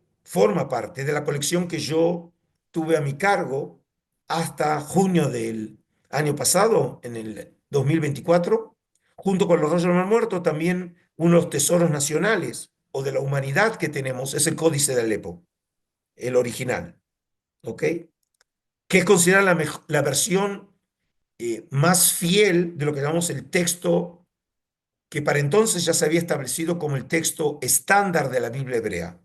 de la colección que yo tuve a mi cargo hasta junio del año pasado, en el 2024, junto con los rollos del Mar Muerto, también uno de los tesoros nacionales o de la humanidad que tenemos es el Códice de Alepo, el original, ¿ok? Que es considerada la versión más fiel de lo que llamamos el texto que para entonces ya se había establecido como el texto estándar de la Biblia hebrea.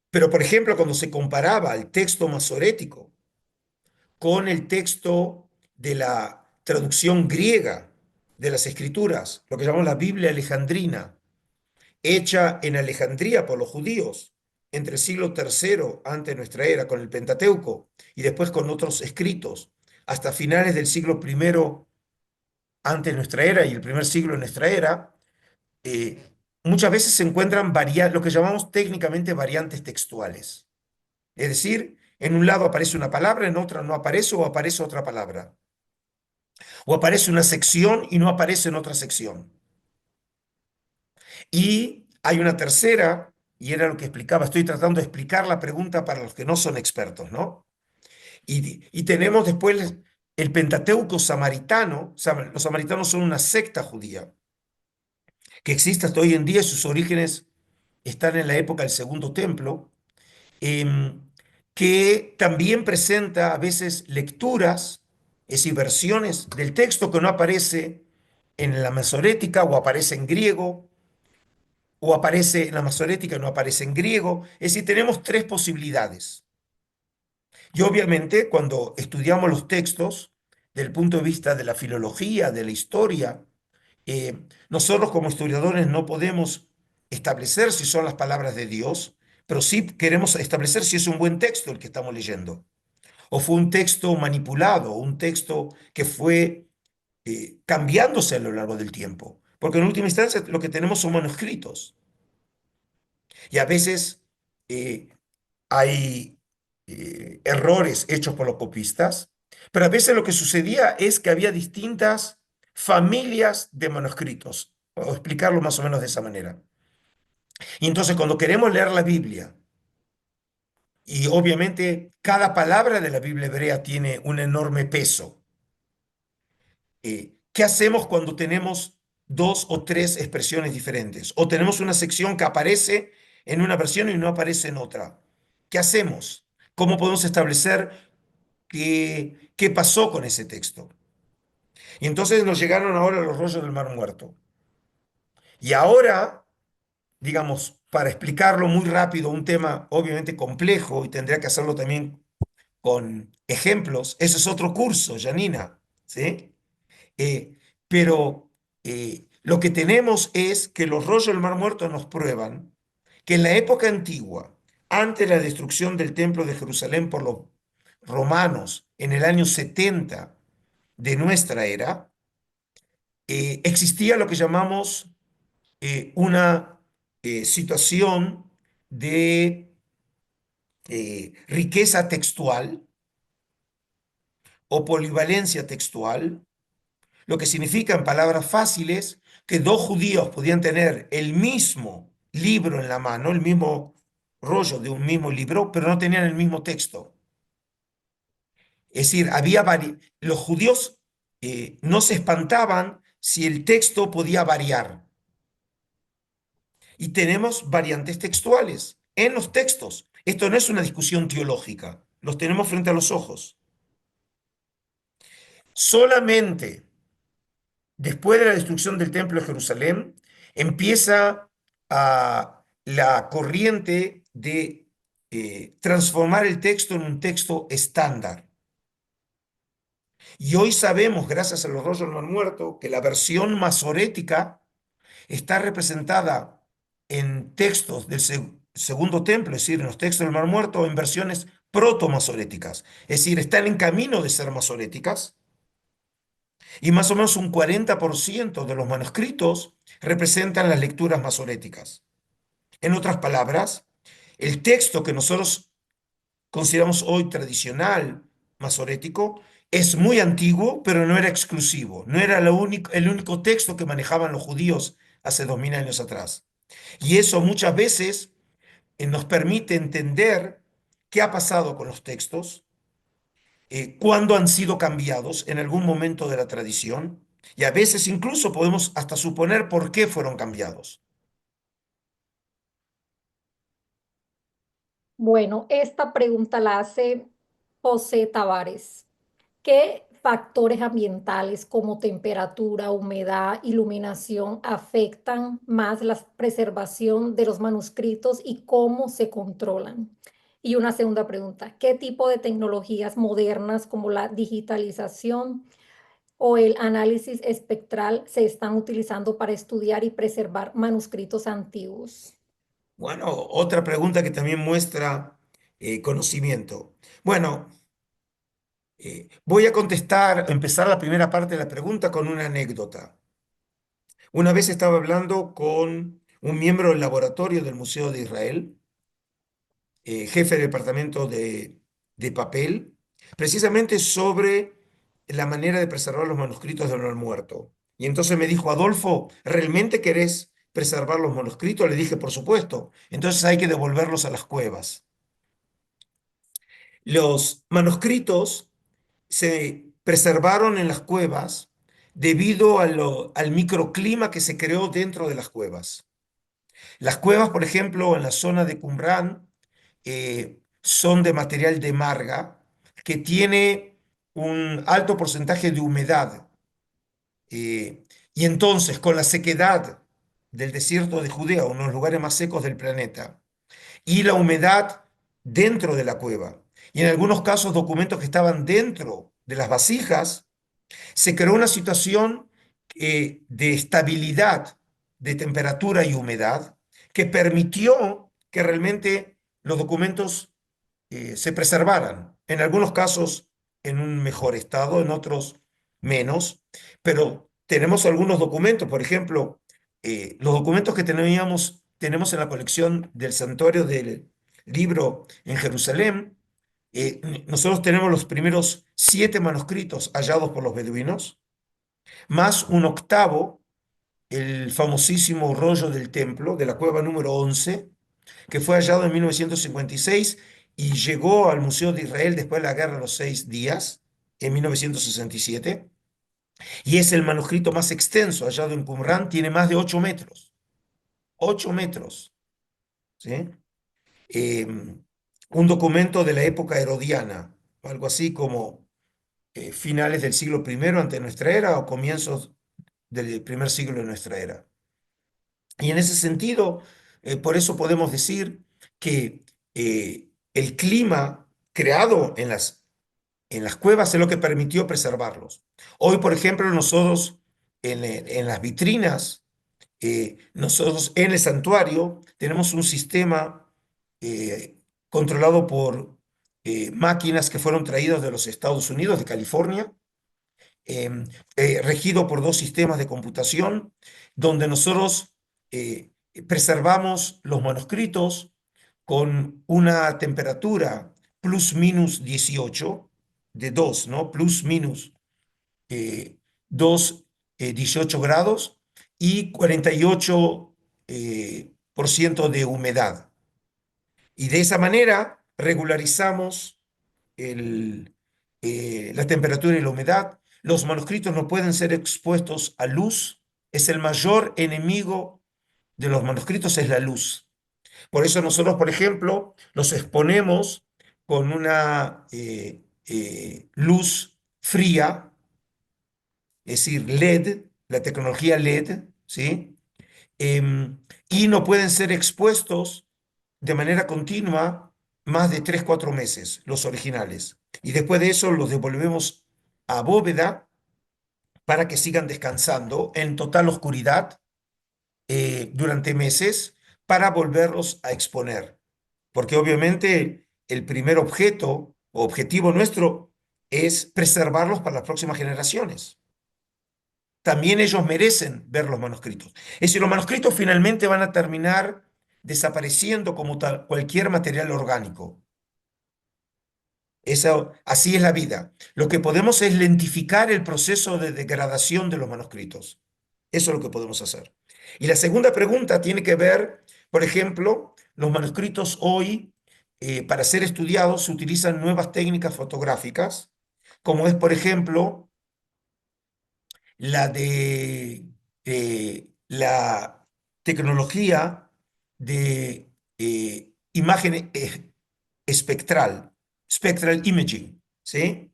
Pero, por ejemplo, cuando se comparaba el texto masorético con el texto de la traducción griega de las Escrituras, lo que llamamos la Biblia alejandrina, hecha en Alejandría por los judíos entre el siglo III antes de nuestra era con el Pentateuco y después con otros escritos hasta finales del siglo I antes de nuestra era y el primer siglo de nuestra era, eh, muchas veces se encuentran lo que llamamos técnicamente variantes textuales. Es decir, en un lado aparece una palabra, en otra no aparece o aparece otra palabra. O aparece una sección y no aparece en otra sección. Y hay una tercera, y era lo que explicaba, estoy tratando de explicar la pregunta para los que no son expertos, ¿no? Y tenemos después el Pentateuco samaritano. Los samaritanos son una secta judía que existe hasta hoy en día, sus orígenes están en la época del Segundo Templo, em, que también presenta a veces lecturas, es decir, versiones del texto que no aparece en la masorética o aparece en griego, o aparece en la masorética y no aparece en griego. Es decir, tenemos tres posibilidades. Y obviamente cuando estudiamos los textos desde el punto de vista de la filología, de la historia, nosotros como historiadores no podemos establecer si son las palabras de Dios, pero sí queremos establecer si es un buen texto el que estamos leyendo, o fue un texto manipulado, o un texto que fue cambiándose a lo largo del tiempo. Porque en última instancia lo que tenemos son manuscritos. Y a veces eh, hay errores hechos por los copistas, pero a veces lo que sucedía es que había distintas familias de manuscritos, o explicarlo más o menos de esa manera. Y entonces cuando queremos leer la Biblia, y obviamente cada palabra de la Biblia hebrea tiene un enorme peso, ¿qué hacemos cuando tenemos dos o tres expresiones diferentes. O tenemos una sección que aparece en una versión y no aparece en otra. ¿Qué hacemos? ¿Cómo podemos establecer qué pasó con ese texto? Y entonces nos llegaron ahora los rollos del Mar Muerto. Y ahora, digamos, para explicarlo muy rápido, un tema obviamente complejo y tendría que hacerlo también con ejemplos, eso es otro curso, Janina, ¿sí? Eh, pero lo que tenemos es que los rollos del Mar Muerto nos prueban que en la época antigua, antes de la destrucción del Templo de Jerusalén por los romanos en el año 70 de nuestra era, existía lo que llamamos una situación de riqueza textual o polivalencia textual, lo que significa en palabras fáciles que dos judíos podían tener el mismo libro en la mano, el mismo rollo de un mismo libro, pero no tenían el mismo texto. Es decir, los judíos no se espantaban si el texto podía variar. Y tenemos variantes textuales en los textos. Esto no es una discusión teológica, los tenemos frente a los ojos. Solamente después de la destrucción del Templo de Jerusalén, empieza la corriente de transformar el texto en un texto estándar. Y hoy sabemos, gracias a los rollos del Mar Muerto, que la versión masorética está representada en textos del Segundo Templo, es decir, en los textos del Mar Muerto, en versiones proto-masoréticas. Es decir, están en camino de ser masoréticas y más o menos un 40% de los manuscritos representan las lecturas masoréticas. En otras palabras, el texto que nosotros consideramos hoy tradicional masorético es muy antiguo, pero no era exclusivo, no era el único texto que manejaban los judíos hace 2000 años atrás. Y eso muchas veces nos permite entender qué ha pasado con los textos, cuándo han sido cambiados en algún momento de la tradición, y a veces incluso podemos hasta suponer por qué fueron cambiados. Bueno, esta pregunta la hace José Tavares. ¿Qué factores ambientales como temperatura, humedad, iluminación afectan más la preservación de los manuscritos y cómo se controlan? Y una segunda pregunta, ¿qué tipo de tecnologías modernas como la digitalización o el análisis espectral se están utilizando para estudiar y preservar manuscritos antiguos? Bueno, otra pregunta que también muestra conocimiento. Bueno, voy a empezar la primera parte de la pregunta con una anécdota. Una vez estaba hablando con un miembro del laboratorio del Museo de Israel, jefe de departamento de papel, precisamente sobre la manera de preservar los manuscritos del Mar Muerto. Y entonces me dijo, Adolfo, ¿realmente querés preservar los manuscritos? Le dije, por supuesto. Entonces hay que devolverlos a las cuevas. Los manuscritos se preservaron en las cuevas debido al microclima que se creó dentro de las cuevas. Las cuevas, por ejemplo, en la zona de Qumrán, son de material de marga que tiene un alto porcentaje de humedad. Y entonces, con la sequedad del desierto de Judea, uno de los lugares más secos del planeta, y la humedad dentro de la cueva, y en algunos casos documentos que estaban dentro de las vasijas, se creó una situación de estabilidad de temperatura y humedad que permitió que realmente los documentos se preservaran. En algunos casos en un mejor estado, en otros menos, pero tenemos algunos documentos, por ejemplo, los documentos que tenemos en la colección del Santuario del Libro en Jerusalén. Nosotros tenemos los primeros 7 manuscritos hallados por los beduinos, más un octavo, el famosísimo rollo del templo, de la cueva número 11, que fue hallado en 1956 y llegó al Museo de Israel después de la Guerra de los 6 días, en 1967. Y es el manuscrito más extenso hallado en Qumrán, tiene más de 8 metros. 8 metros, ¿sí? Un documento de la época herodiana, algo así como finales del siglo primero ante nuestra era o comienzos del primer siglo de nuestra era. Y en ese sentido, por eso podemos decir que el clima creado en las cuevas es lo que permitió preservarlos. Hoy, por ejemplo, nosotros en las vitrinas, nosotros en el santuario tenemos un sistema controlado por máquinas que fueron traídas de los Estados Unidos, de California, eh, regido por dos sistemas de computación, donde nosotros preservamos los manuscritos con una temperatura plus minus 18 de 2, ¿no? Plus minus 2, 18 grados y 48 por ciento de humedad. Y de esa manera regularizamos la temperatura y la humedad. Los manuscritos no pueden ser expuestos a luz. Es el mayor enemigo de los manuscritos, es la luz. Por eso nosotros, por ejemplo, los exponemos con una luz fría, es decir, LED, la tecnología LED, ¿sí? Y no pueden ser expuestos de manera continua más de 3, 4 meses, los originales. Y después de eso los devolvemos a bóveda para que sigan descansando en total oscuridad durante meses para volverlos a exponer. Porque obviamente el primer objeto o objetivo nuestro es preservarlos para las próximas generaciones. También ellos merecen ver los manuscritos. Es decir, los manuscritos finalmente van a terminar desapareciendo como cualquier material orgánico. Así es la vida. Lo que podemos es lentificar el proceso de degradación de los manuscritos. Eso es lo que podemos hacer. Y la segunda pregunta tiene que ver, por ejemplo, los manuscritos hoy, para ser estudiados, se utilizan nuevas técnicas fotográficas, como es, por ejemplo, la de la tecnología de imagen espectral, spectral imaging, ¿sí?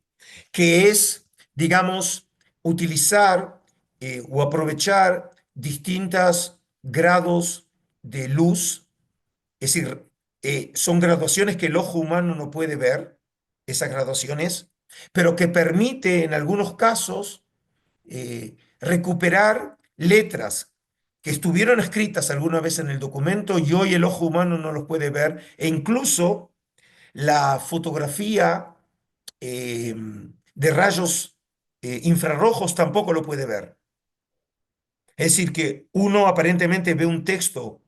Que es, digamos, utilizar o aprovechar distintos grados de luz, es decir, son graduaciones que el ojo humano no puede ver, esas graduaciones, pero que permite en algunos casos recuperar letras que estuvieron escritas alguna vez en el documento y hoy el ojo humano no los puede ver, e incluso la fotografía eh, de rayos infrarrojos tampoco lo puede ver. Es decir, que uno aparentemente ve un texto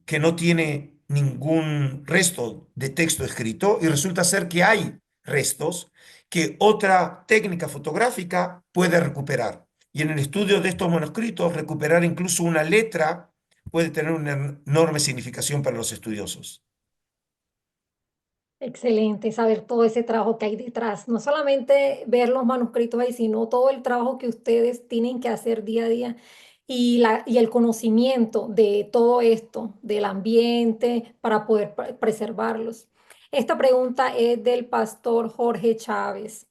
que no tiene ningún resto de texto escrito y resulta ser que hay restos que otra técnica fotográfica puede recuperar. Y en el estudio de estos manuscritos, recuperar incluso una letra puede tener una enorme significación para los estudiosos. Excelente saber todo ese trabajo que hay detrás. No solamente ver los manuscritos ahí, sino todo el trabajo que ustedes tienen que hacer día a día y el conocimiento de todo esto, del ambiente, para poder preservarlos. Esta pregunta es del pastor Jorge Chávez.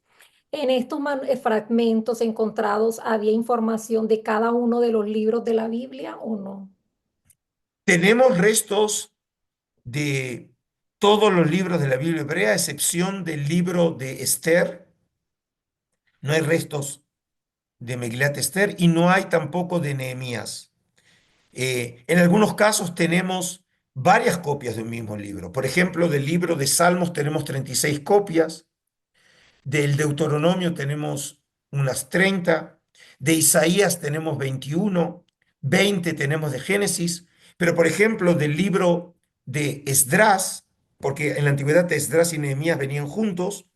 En estos fragmentos encontrados, ¿había información de cada uno de los libros de la Biblia o no? Tenemos restos de todos los libros de la Biblia hebrea, a excepción del libro de Esther. No hay restos de Megilat Esther y no hay tampoco de Nehemías. En algunos casos tenemos varias copias de un mismo libro. Por ejemplo, del libro de Salmos tenemos 36 copias, del Deuteronomio tenemos unas 30, de Isaías tenemos 21, 20 tenemos de Génesis, pero por ejemplo del libro de Esdras, porque en la antigüedad Esdras y Nehemías venían juntos,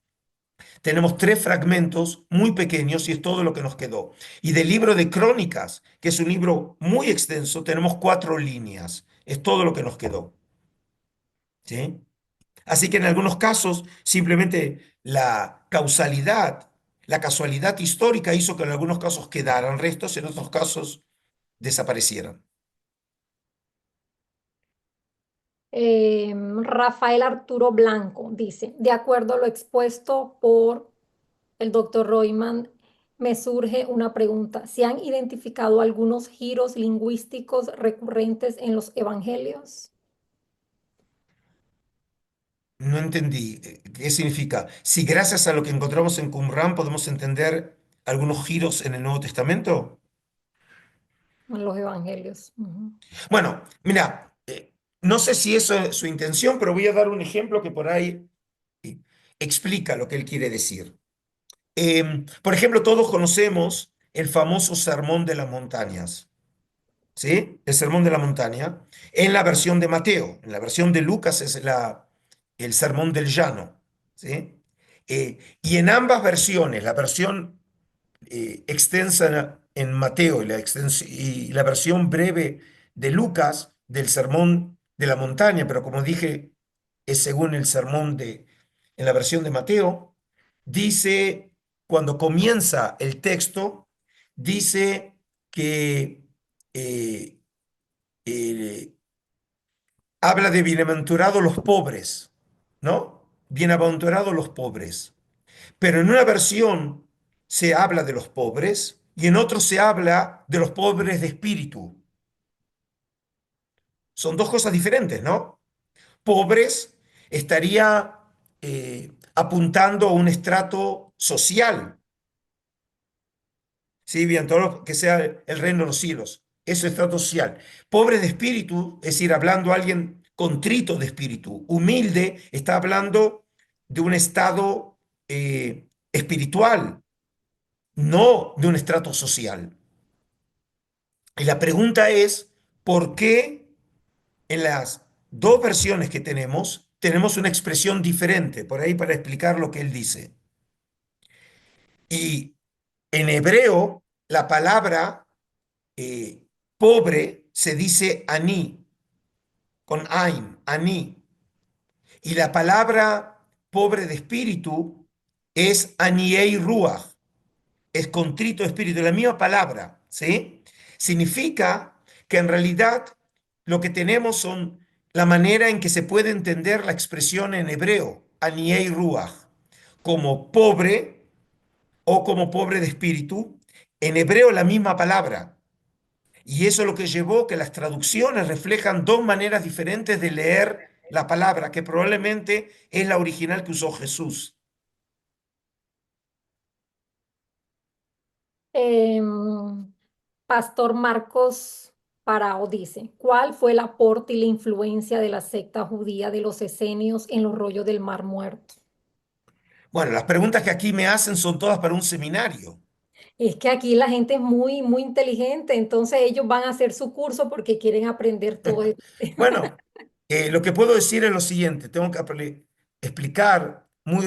tenemos 3 fragmentos muy pequeños y es todo lo que nos quedó. Y del libro de Crónicas, que es un libro muy extenso, tenemos 4 líneas. Es todo lo que nos quedó. ¿Sí? Así que en algunos casos simplemente la causalidad La casualidad histórica hizo que en algunos casos quedaran restos, en otros casos desaparecieran. Rafael Arturo Blanco dice, de acuerdo a lo expuesto por el doctor Royman, me surge una pregunta. ¿Se han identificado algunos giros lingüísticos recurrentes en los evangelios? No entendí. ¿Qué significa? Si gracias a lo que encontramos en Qumran podemos entender algunos giros en el Nuevo Testamento. En los evangelios. Ujú. Bueno, mira, no sé si eso es su intención, pero voy a dar un ejemplo que por ahí eh, explica lo que él quiere decir. Por ejemplo, todos conocemos el famoso Sermón de las Montañas, ¿sí? El Sermón de la Montaña, en la versión de Mateo. En la versión de Lucas es el Sermón del Llano, ¿sí? Y en ambas versiones, la versión extensa en Mateo y la versión breve de Lucas del Sermón de la Montaña, pero como dije, es según el sermón en la versión de Mateo, dice, cuando comienza el texto, dice que eh, eh, habla de bienaventurados los pobres, ¿no? Bienaventurados los pobres. Pero en una versión se habla de los pobres y en otro se habla de los pobres de espíritu. Son dos cosas diferentes, ¿no? Pobres estaría apuntando a un estrato social, ¿sí? Bien, todo lo que sea el reino de los cielos. Eso es estrato social. Pobre de espíritu, es decir, hablando a alguien contrito de espíritu. Humilde, está hablando de un estado espiritual, no de un estrato social. Y la pregunta es, ¿por qué en las dos versiones que tenemos una expresión diferente? Por ahí para explicar lo que él dice. Y en hebreo, la palabra pobre se dice ani, con ain, ani. Y la palabra pobre de espíritu es aniei ruach, es contrito de espíritu, la misma palabra, ¿sí? Significa que en realidad lo que tenemos son la manera en que se puede entender la expresión en hebreo, aniei ruach, como pobre o como pobre de espíritu, en hebreo la misma palabra. Y eso es lo que llevó que las traducciones reflejan dos maneras diferentes de leer la palabra, que probablemente es la original que usó Jesús. Em, Pastor Marcos Parao dice, ¿cuál fue el aporte y la influencia de la secta judía de los esenios en los rollos del Mar Muerto? Bueno, las preguntas que aquí me hacen son todas para un seminario. Es que aquí la gente es muy, muy inteligente, entonces ellos van a hacer su curso porque quieren aprender todo esto. Bueno, lo que puedo decir es lo siguiente, tengo que explicar muy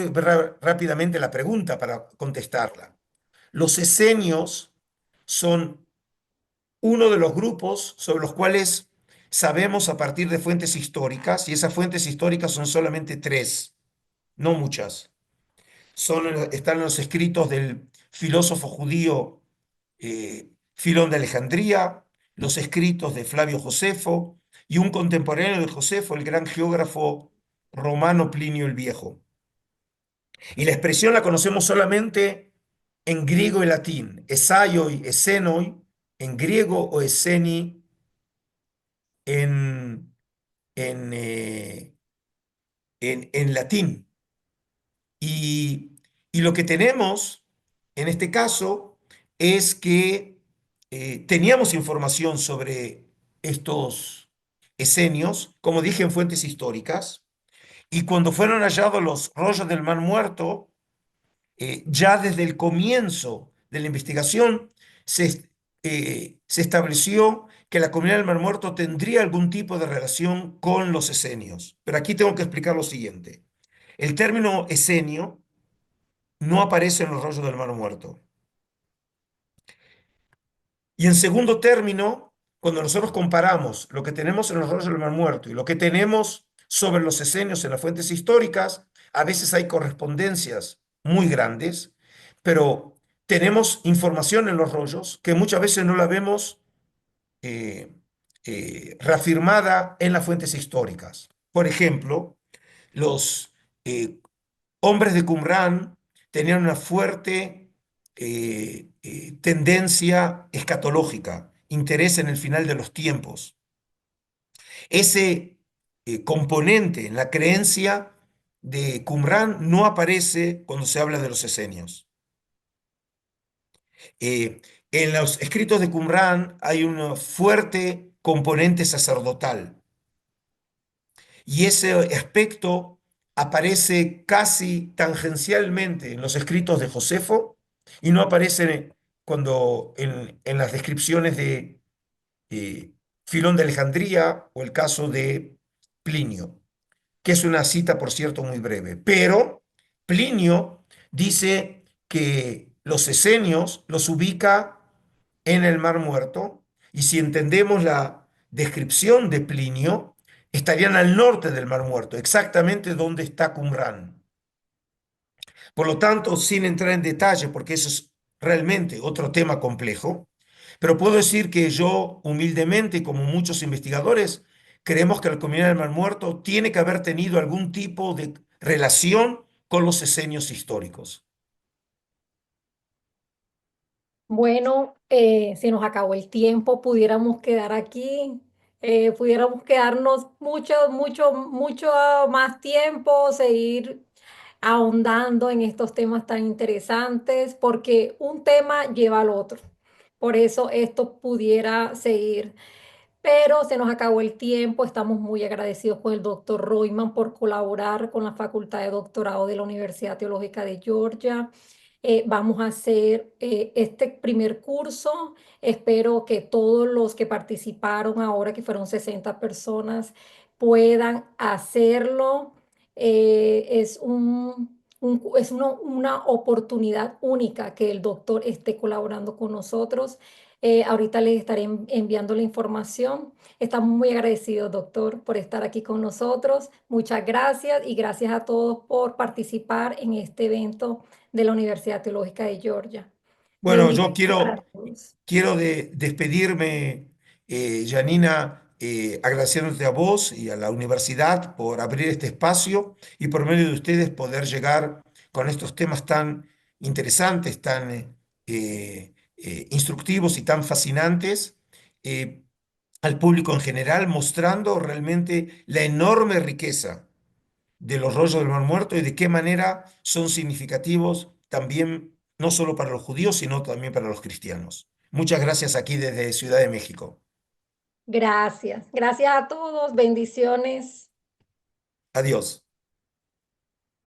rápidamente la pregunta para contestarla. Los esenios son uno de los grupos sobre los cuales sabemos a partir de fuentes históricas, y esas fuentes históricas son solamente tres, no muchas. Están en los escritos del filósofo judío Filón de Alejandría, los escritos de Flavio Josefo y un contemporáneo de Josefo, el gran geógrafo romano Plinio el Viejo. Y la expresión la conocemos solamente en griego y latín, esaioi, esenoi, en griego o eseni en, en, eh, en latín. Y, y lo que tenemos en este caso es que teníamos información sobre estos esenios, como dije, en fuentes históricas, y cuando fueron hallados los rollos del Mar Muerto, ya desde el comienzo de la investigación se estableció que la comunidad del Mar Muerto tendría algún tipo de relación con los esenios. Pero aquí tengo que explicar lo siguiente. El término esenio no aparece en los rollos del Mar Muerto. Y en segundo término, cuando nosotros comparamos lo que tenemos en los rollos del Mar Muerto y lo que tenemos sobre los esenios en las fuentes históricas, a veces hay correspondencias muy grandes, pero tenemos información en los rollos que muchas veces no la vemos eh, reafirmada en las fuentes históricas. Por ejemplo, los eh, hombres de Qumrán tenían una fuerte tendencia escatológica, interés en el final de los tiempos. Ese componente en la creencia de Qumrán no aparece cuando se habla de los esenios. Eh, en los escritos de Qumrán hay un fuerte componente sacerdotal y ese aspecto aparece casi tangencialmente en los escritos de Josefo y no aparece cuando en las descripciones de eh, Filón de Alejandría o el caso de Plinio, que es una cita, por cierto, muy breve. Pero Plinio dice que los esenios los ubica en el Mar Muerto, y si entendemos la descripción de Plinio, estarían al norte del Mar Muerto, exactamente donde está Qumrán. Por lo tanto, sin entrar en detalle, porque eso es realmente otro tema complejo, pero puedo decir que yo, humildemente, como muchos investigadores, creemos que la comunidad del Mar Muerto tiene que haber tenido algún tipo de relación con los esenios históricos. Bueno, se nos acabó el tiempo, pudiéramos quedar aquí, pudiéramos quedarnos mucho, mucho, mucho más tiempo, seguir ahondando en estos temas tan interesantes, porque un tema lleva al otro. Por eso esto pudiera seguir. Pero se nos acabó el tiempo. Estamos muy agradecidos con el doctor Royman por colaborar con la Facultad de Doctorado de la Universidad Teológica de Georgia. Vamos a hacer este primer curso. Espero que todos los que participaron ahora, que fueron 60 personas, puedan hacerlo. Es una oportunidad única que el doctor esté colaborando con nosotros. Ahorita les estaré enviando la información. Estamos muy agradecidos, doctor, por estar aquí con nosotros. Muchas gracias y gracias a todos por participar en este evento de la Universidad Teológica de Georgia. Bueno, yo Bendiciones para quiero, todos. despedirme, Janina, agradeciéndote a vos y a la universidad por abrir este espacio y por medio de ustedes poder llegar con estos temas tan interesantes, tan instructivos y tan fascinantes eh, al público en general, mostrando realmente la enorme riqueza de los rollos del Mar Muerto y de qué manera son significativos también, no solo para los judíos, sino también para los cristianos. Muchas gracias aquí desde Ciudad de México. Gracias. Gracias a todos. Bendiciones. Adiós.